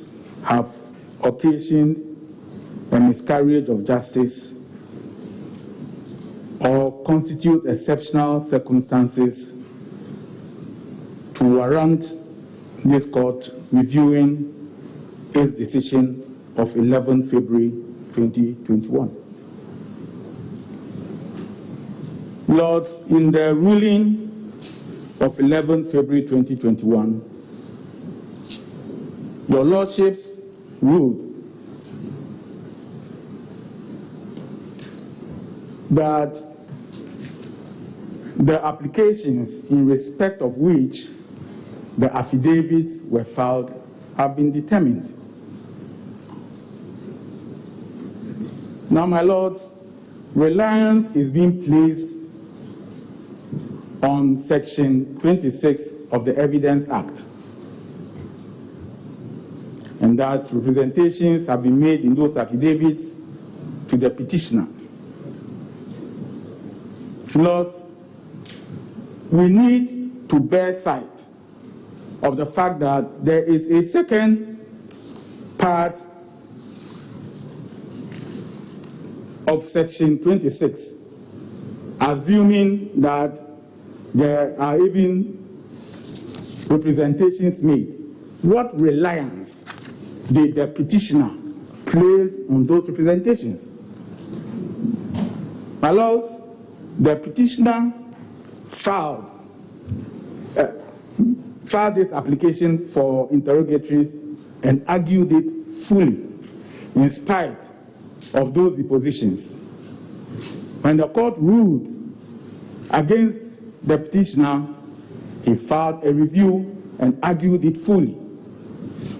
have occasioned a miscarriage of justice or constitute exceptional circumstances to warrant this court reviewing its decision of 11 February 2021. Lords, in the ruling of 11 February 2021, your Lordships ruled that the applications in respect of which the affidavits were filed have been determined. Now, my lords, reliance is being placed on Section 26 of the Evidence Act, and that representations have been made in those affidavits to the petitioner. Lords, we need to bear sight of the fact that there is a second part of Section 26, assuming that there are even representations made. What reliance did the petitioner place on those representations? My lords, the petitioner filed this application for interrogatories and argued it fully in spite of those depositions. When the court ruled against the petitioner, he filed a review and argued it fully.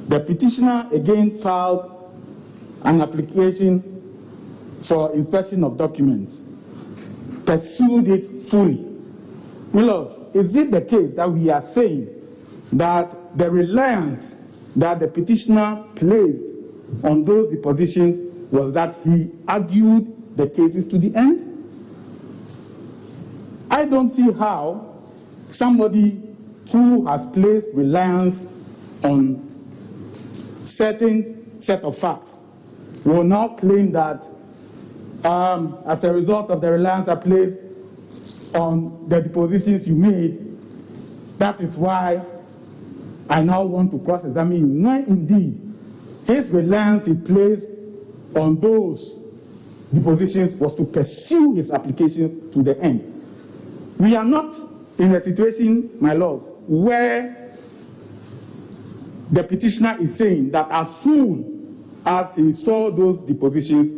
The petitioner again filed an application for inspection of documents, pursued it fully. Milords, is it the case that we are saying that the reliance that the petitioner placed on those depositions was that he argued the cases to the end? I don't see how somebody who has placed reliance on certain set of facts will now claim that as a result of the reliance I placed on the depositions you made, that is why I now want to cross-examine you. When indeed his reliance he placed on those depositions was to pursue his application to the end. We are not in a situation, my lords, where the petitioner is saying that as soon as he saw those depositions,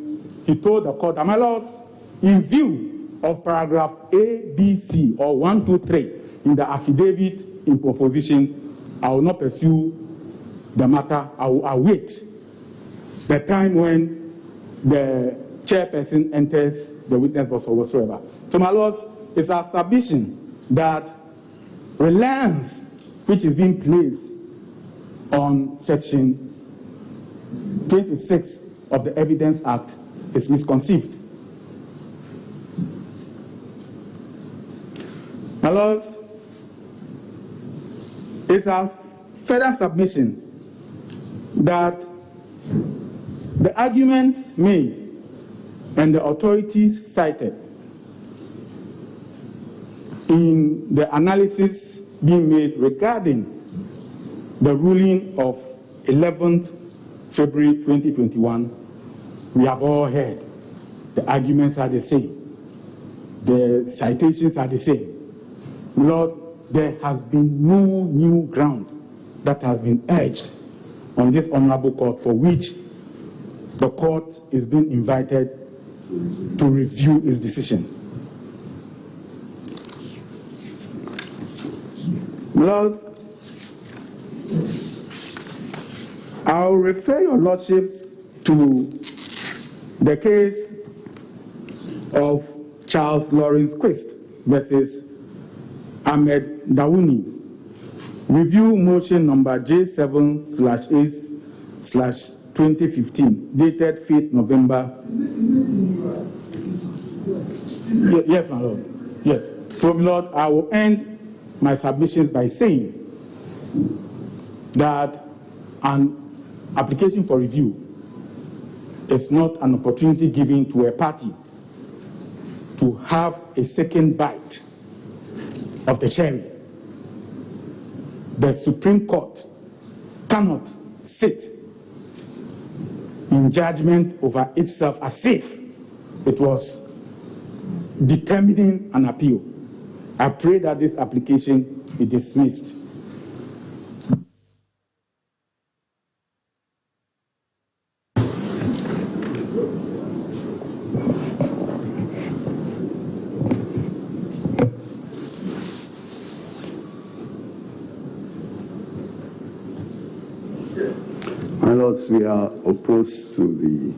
he told the court, my lords, in view of paragraph A, B, C, or 1, 2, 3 in the affidavit in proposition, I will not pursue the matter. I will await the time when the chairperson enters the witness box or whatsoever. So, my lords, it's our submission that reliance which is being placed on Section 26 of the Evidence Act is misconceived. My lords, it's our further submission that the arguments made and the authorities cited in the analysis being made regarding the ruling of 11th February 2021, we have all heard. The arguments are the same. The citations are the same. Lord, there has been no new ground that has been urged on this honorable court for which the court is being invited to review its decision. Lords, I'll refer your lordships to the case of Charles Lawrence Quist versus Ahmed Dawouni. Review motion number J7/8/2015, dated 5th November. Yes, my lord. Yes. So, my lord, I will end my submissions by saying that an application for review is not an opportunity given to a party to have a second bite of the cherry. The Supreme Court cannot sit in judgment over itself as if it was determining an appeal. I pray that this application be dismissed. My lords, we are opposed to the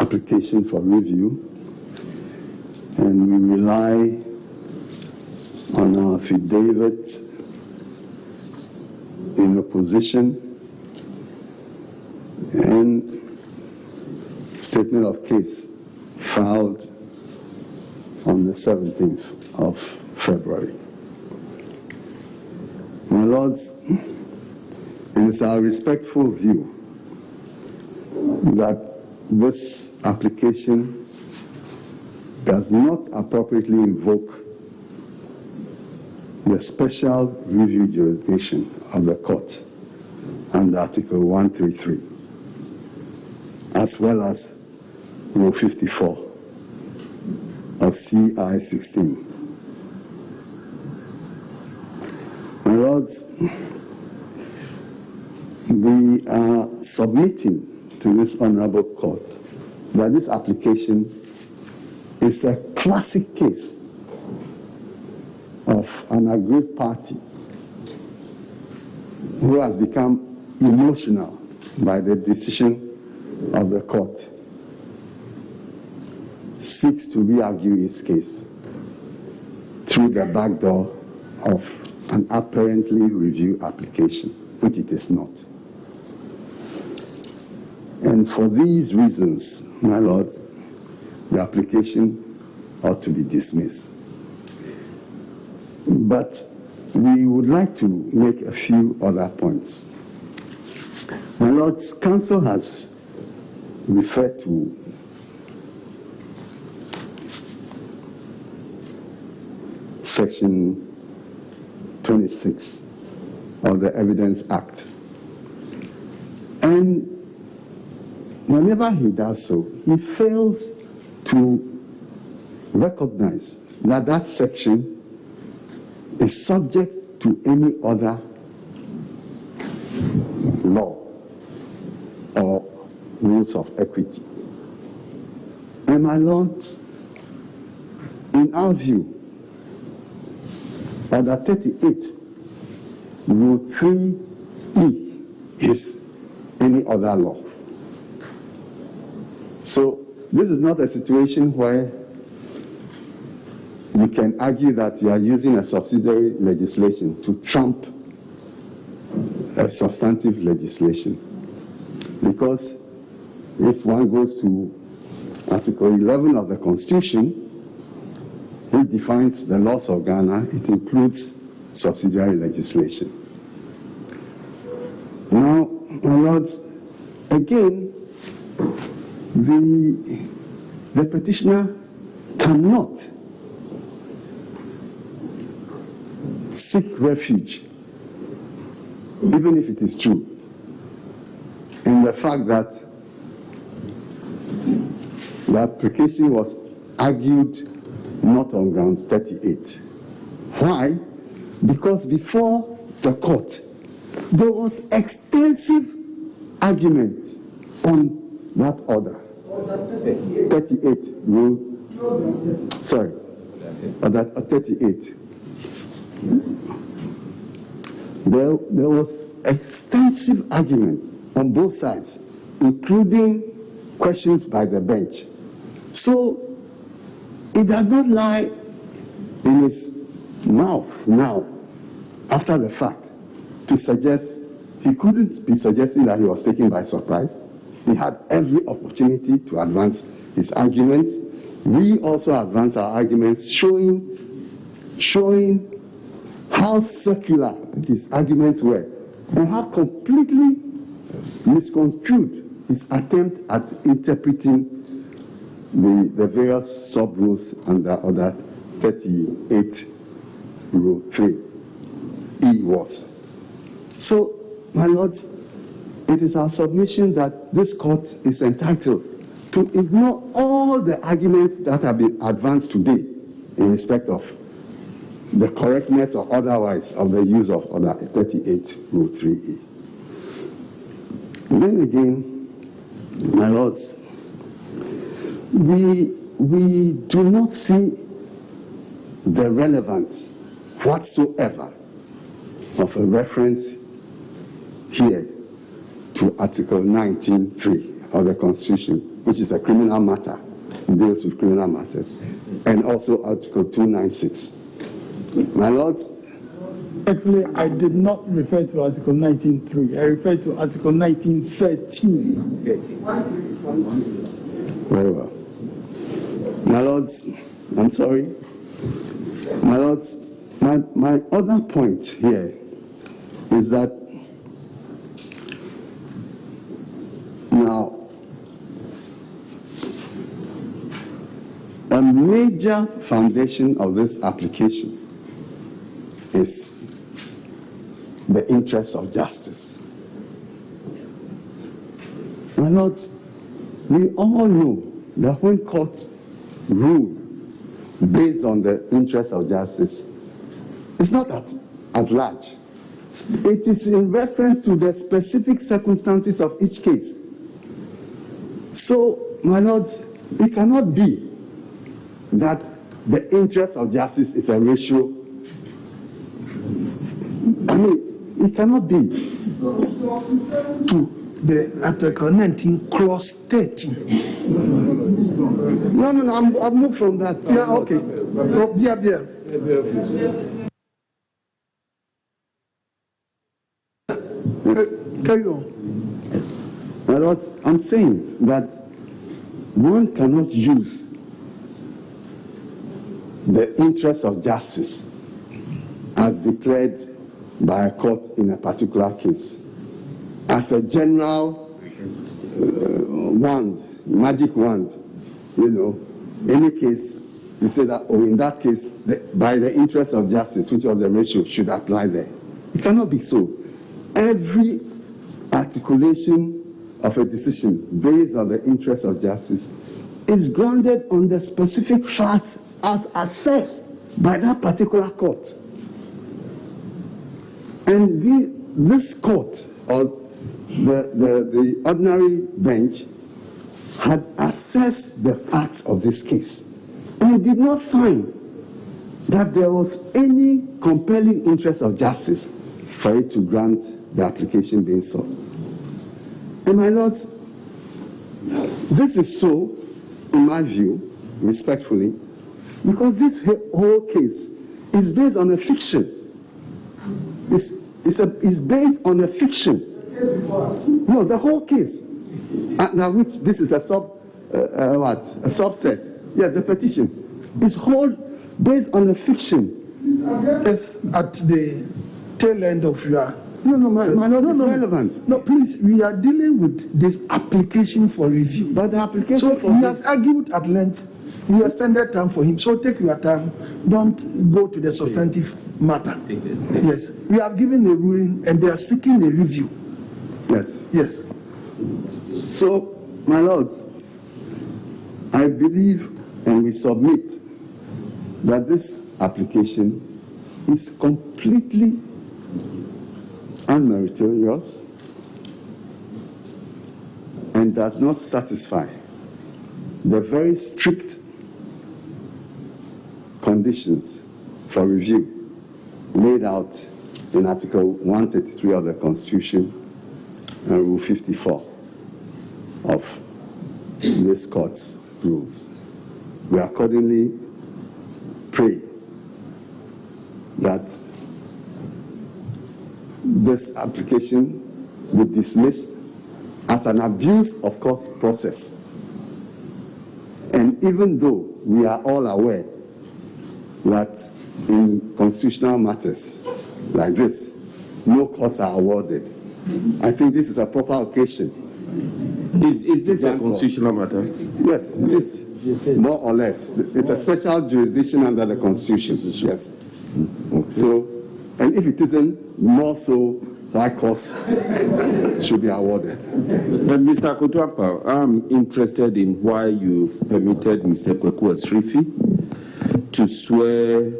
application for review, and we rely on our affidavit in opposition and statement of case filed on the 17th of February. My lords, it is our respectful view that this application does not appropriately invoke the special review jurisdiction of the court under Article 133, as well as Rule 54 of CI 16. My lords, we are submitting to this honorable court that this application is a classic case of an aggrieved party who has become emotional by the decision of the court, seeks to re-argue its case through the back door of an apparently review application, which it is not. And for these reasons, my lords, the application ought to be dismissed. But we would like to make a few other points. My lords, counsel has referred to Section 26 of the Evidence Act. And whenever he does so, he fails to recognize that that section is subject to any other law or rules of equity. And my lords, in our view, Order 38, Rule 3E is any other law. So this is not a situation where you can argue that you are using a subsidiary legislation to trump a substantive legislation. Because if one goes to Article 11 of the Constitution, which defines the laws of Ghana, it includes subsidiary legislation. Now, my lords, again, the petitioner cannot seek refuge, even if it is true, in the fact that the application was argued not on grounds 38. Why? Because before the court, there was extensive argument on that order. 38 rule. Sorry, order 38. There was extensive argument on both sides, including questions by the bench. So it does not lie in his mouth now, after the fact, to suggest he couldn't be suggesting that he was taken by surprise. He had every opportunity to advance his arguments. We also advanced our arguments, showing how circular his arguments were and how completely misconstrued his attempt at interpreting the various sub-rules under Order 38, Rule 3, E was. So, my lords, it is our submission that this court is entitled to ignore all the arguments that have been advanced today in respect of the correctness or otherwise of the use of Order 38, Rule 3E. Then again, my lords, we do not see the relevance whatsoever of a reference here to Article 19.3 of the Constitution, which is a criminal matter, deals with criminal matters, and also Article 296. My lords, actually, I did not refer to Article 19.3. I referred to Article 19.13. Very well. My lords, I'm sorry. My lords, my other point here is that now a major foundation of this application is the interest of justice. My lords, we all know that when courts rule based on the interest of justice, it's not at large. It is in reference to the specific circumstances of each case. So, my lords, it cannot be that the interest of justice is a ratio. I mean, it cannot be. To the Article 19, Clause 13. No, I've moved from that. Yeah, okay. Carry on. Yes. My lords, I'm saying that one cannot use the interest of justice as declared by a court in a particular case as a general wand, magic wand. You know, any case, you say that, oh, in that case, by the interest of justice, which was the ratio, should apply there. It cannot be so. Every articulation of a decision based on the interest of justice is grounded on the specific facts as assessed by that particular court. And this court, or the ordinary bench, had assessed the facts of this case and did not find that there was any compelling interest of justice for it to grant the application being sought. And my lords, this is so, in my view, respectfully, because this whole case is based on a fiction. It's based on a fiction. No, the whole case. Now, which this is a subset. Yes, the petition. It's whole based on a fiction. It's at the tail end of your. My lord, it's relevant. No, please, we are dealing with this application for review. But the application so he has argued at length. We extended time for him. So take your time. Don't go to the substantive matter. Yes. We have given a ruling and they are seeking a review. Yes. Yes. So, my lords, I believe and we submit that this application is completely unmeritorious and does not satisfy the very strict conditions for review laid out in Article 133 of the Constitution and Rule 54 of this court's rules. We accordingly pray that this application be dismissed as an abuse of court process. And even though we are all aware that in constitutional matters like this, no costs are awarded, I think this is a proper occasion. Is this a constitutional matter? Yes, it is. More or less. It's a special jurisdiction under the Constitution. Yes. So, and if it isn't, more so, high cost should be awarded. Mr. Kotuapa, I'm interested in why you permitted Mr. Kweku Asrifi to swear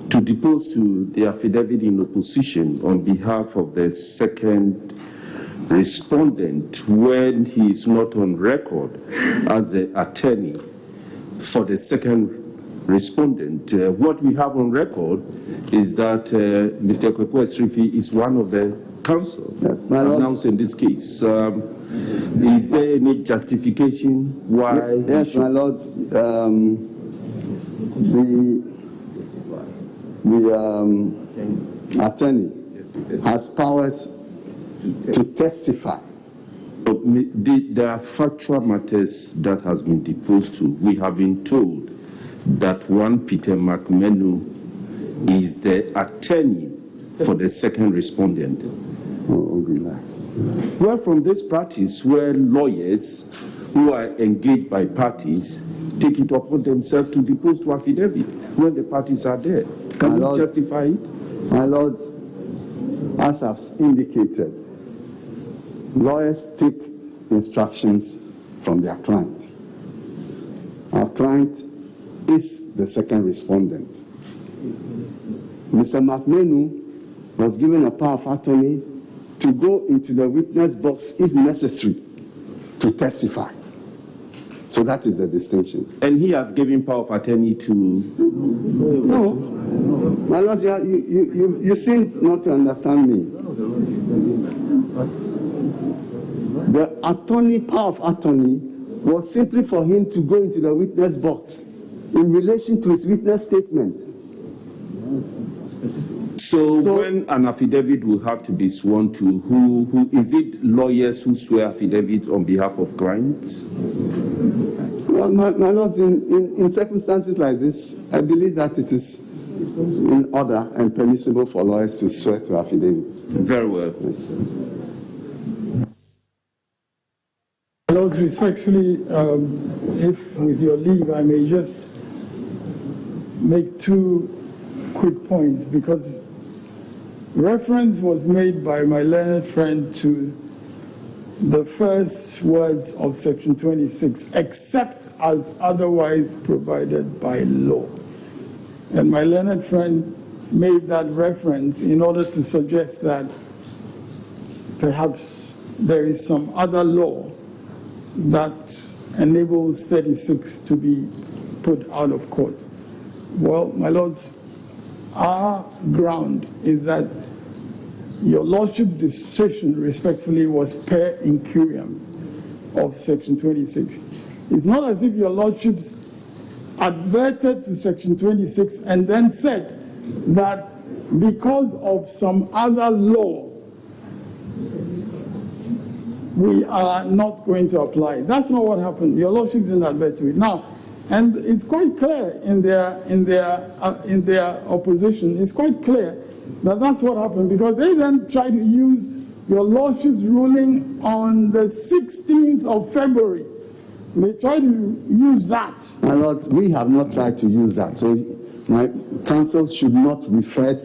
to depose to the affidavit in opposition on behalf of the second respondent when he is not on record as the attorney for the second respondent. What we have on record is that Mr. Kweku Asrifi is one of the counsel announced in this case. Is there any justification why? Yes, my lords. The attorney has powers to testify. There are factual matters that has been deposed to. We have been told that one Peter McMenu is the attorney for the second respondent. Oh, relax. Well, from this practice where lawyers who are engaged by parties take it upon themselves to depose to affidavit when the parties are there. Can you justify it? My lords, as I've indicated, lawyers take instructions from their client. Our client is the second respondent. Mr. McMenu was given a power of attorney to go into the witness box if necessary to testify. So that is the distinction. And he has given power of attorney to... No. My lord, you seem not to understand me. The attorney, power of attorney, was simply for him to go into the witness box in relation to his witness statement. So when an affidavit will have to be sworn to, who is it lawyers who swear affidavits on behalf of clients? Well, my lords, in circumstances like this, I believe that it is in order and permissible for lawyers to swear to affidavits. Very well. Yes. Lords, respectfully, if with your leave, I may just make two quick points, because reference was made by my learned friend to the first words of Section 26, except as otherwise provided by law. And my learned friend made that reference in order to suggest that perhaps there is some other law that enables 36 to be put out of court. Well, my lords, our ground is that your lordship's decision, respectfully, was per incurium of Section 26. It's not as if your lordships adverted to Section 26 and then said that because of some other law, we are not going to apply. That's not what happened. Your lordship didn't advert to it. Now, and it's quite clear in their opposition. It's quite clear that that's what happened, because they then tried to use your lordship's ruling on the 16th of February. They tried to use that. My lords, we have not tried to use that. So my counsel should not refer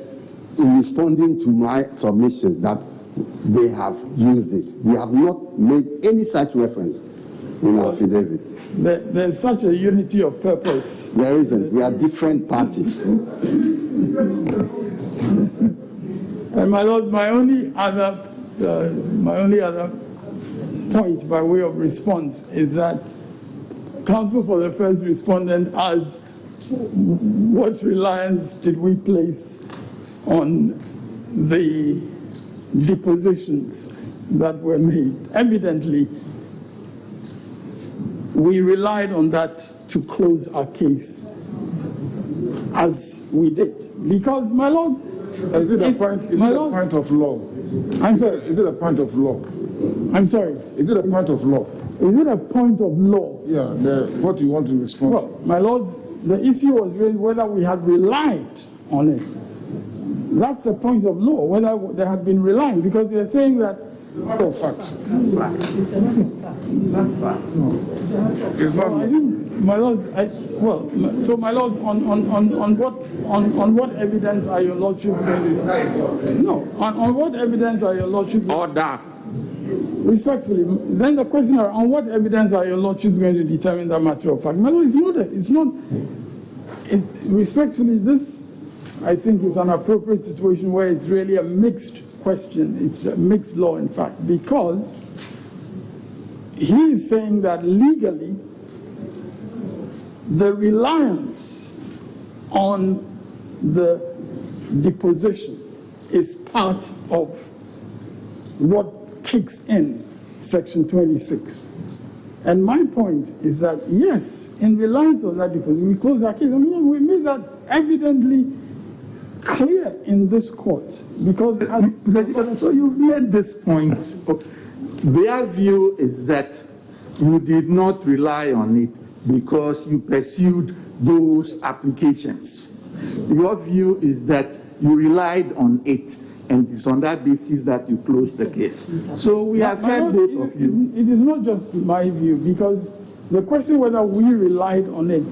in responding to my submissions that they have used it. We have not made any such reference in our affidavit. There's such a unity of purpose. There isn't. We are different parties. And my lord, my only other point by way of response is that counsel for the first respondent asked, what reliance did we place on the depositions that were made? Evidently, we relied on that to close our case, as we did. Because, my lord, is it a point of law? I'm sorry. Is it a point of law? I'm sorry. Is it a point of law? Is it a point of law? Yeah. What do you want to respond? Well, my lords, the issue was raised whether we had relied on it. That's a point of law, whether they had been relying, because they're saying that It's a matter of fact. It's a matter of fact. That's fact. No. It's not. I think, my lords, so my lords, on what evidence are your lordships going to? No, on what evidence are your lordships? Order. Respectfully, then the question is, on what evidence are your lordships going to determine that matter of fact? My lord, respectfully, this, I think, is an appropriate situation where it's really a mixed question. It's a mixed law, in fact, because he is saying that legally, the reliance on the deposition is part of what kicks in Section 26. And my point is that, yes, in reliance on that deposition, we close our case. I mean, we made that evidently clear in this court, because so you've made this point. Their view is that you did not rely on it because you pursued those applications. Your view is that you relied on it, and it's on that basis that you closed the case. So we have heard both of you. It is not just my view, because the question whether we relied on it,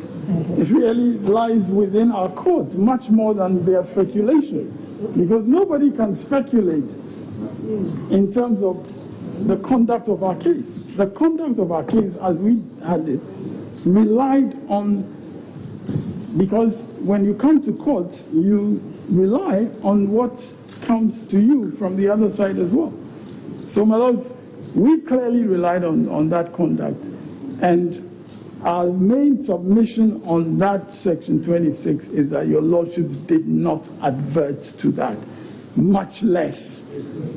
it really lies within our courts, much more than their speculation. Because nobody can speculate in terms of the conduct of our case. The conduct of our case, as we had it, relied on, because when you come to court, you rely on what comes to you from the other side as well. So, my lords, we clearly relied on that conduct. And our main submission on that Section 26 is that your lordships did not advert to that, much less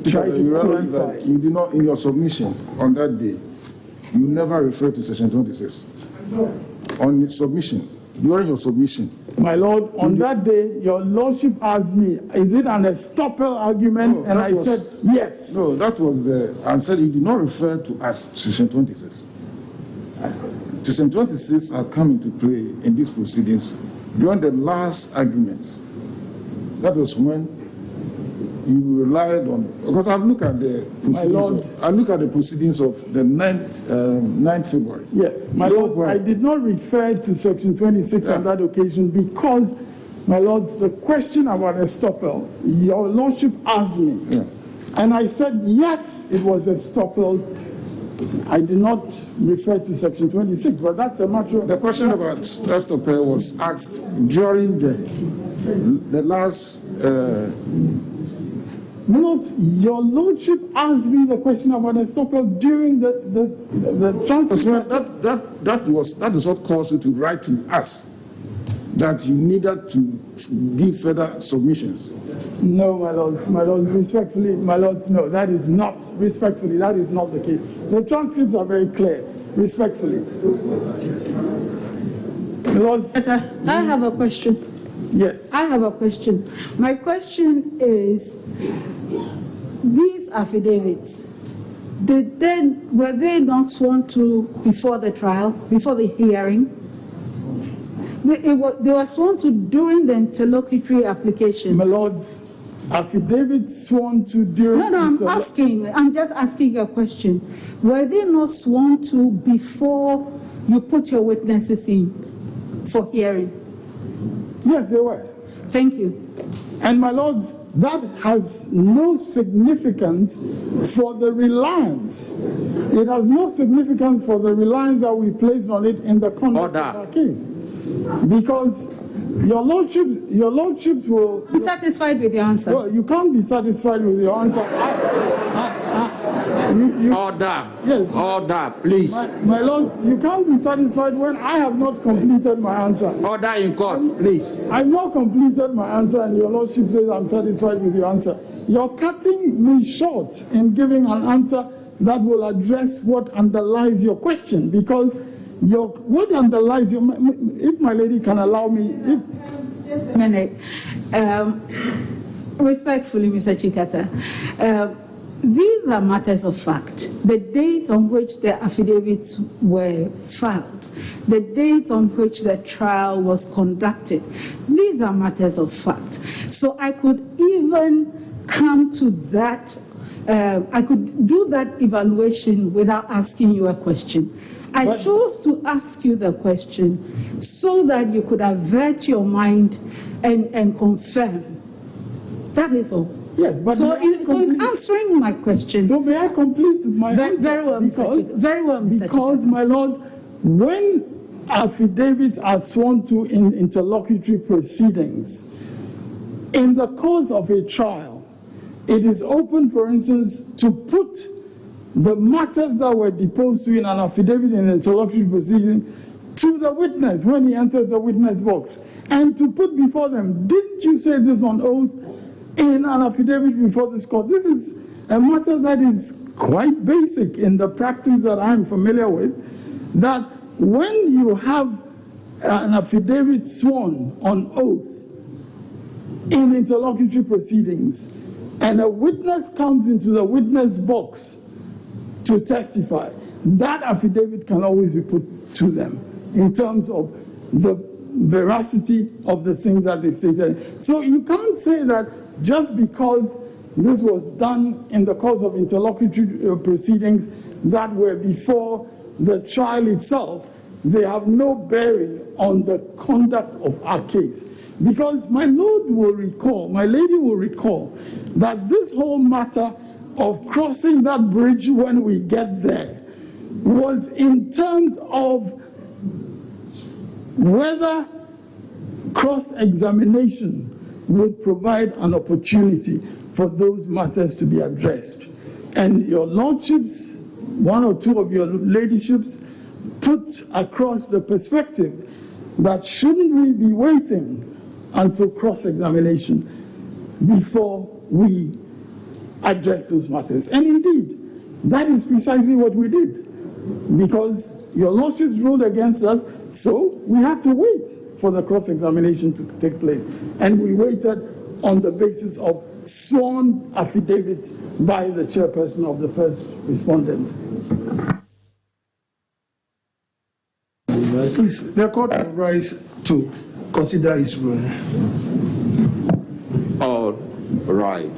try to you realize qualify. that you did not, in your submission on that day, you never referred to Section 26. On your submission, during your submission. My lord, on that day, your lordship asked me, is it an estoppel argument? No, and I said, yes. No, that was the answer. You did not refer to as Section 26. Section 26 had come into play in these proceedings during the last arguments. That was when you relied on, because I've looked at the proceedings of the 9th February. Yes, my lord, I did not refer to Section 26 on that occasion because, my lords, the question about estoppel, your lordship asked me, and I said, yes, it was estoppel. I did not refer to Section 26, but that's a matter of... The question about estoppel was asked during the last... your lordship asked me the question about estoppel during the transcript. That is what caused you to write to us, that you needed to give further submissions. No, my lords, respectfully, my lords, no, that is not, respectfully, that is not the case. The transcripts are very clear, respectfully. Lords, I have a question. Yes. I have a question. My question is, these affidavits, were they not sworn to before the trial, before the hearing? They were sworn to during the interlocutory application. My lords, affidavits sworn to during... No, I'm just asking a question. Were they not sworn to before you put your witnesses in for hearing? Yes, they were. Thank you. And my lords, that has no significance for the reliance. It has no significance for the reliance that we placed on it in the conduct of our case. Because your lordships will... I'm satisfied with your answer. No, you can't be satisfied with your answer. Order. Yes. Order, please. My lord, you can't be satisfied when I have not completed my answer. Order in court, please. I've not completed my answer, and your lordship says I'm satisfied with your answer. You're cutting me short in giving an answer that will address what underlies your question, because what underlies your... If my lady can allow me... Just a minute. Respectfully, Mr. Chikata, these are matters of fact. The date on which the affidavits were filed, the date on which the trial was conducted. These are matters of fact. So I could even come to that, I could do that evaluation without asking you a question. I chose to ask you the question so that you could avert your mind and confirm. That is all. Yes, but so in answering my question, so may I complete my answer? Very well, Mr. Because, my Lord, when affidavits are sworn to in interlocutory proceedings, in the course of a trial, it is open, for instance, to put the matters that were deposed to in an affidavit in an interlocutory proceeding to the witness when he enters the witness box, and to put before them, didn't you say this on oath in an affidavit before this court? This is a matter that is quite basic in the practice that I'm familiar with, that when you have an affidavit sworn on oath in interlocutory proceedings, and a witness comes into the witness box to testify, that affidavit can always be put to them in terms of the veracity of the things that they stated. So you can't say that just because this was done in the course of interlocutory proceedings that were before the trial itself, they have no bearing on the conduct of our case. Because my lord will recall, my lady will recall, that this whole matter of crossing that bridge when we get there was in terms of whether cross-examination would provide an opportunity for those matters to be addressed. And your lordships, one or two of your ladyships, put across the perspective that shouldn't we be waiting until cross-examination before we address those matters? And indeed, that is precisely what we did, because your lordships ruled against us, so we had to wait for the cross-examination to take place. And we waited on the basis of sworn affidavits by the chairperson of the first respondent. Please, the court will rise to consider its ruling. All right.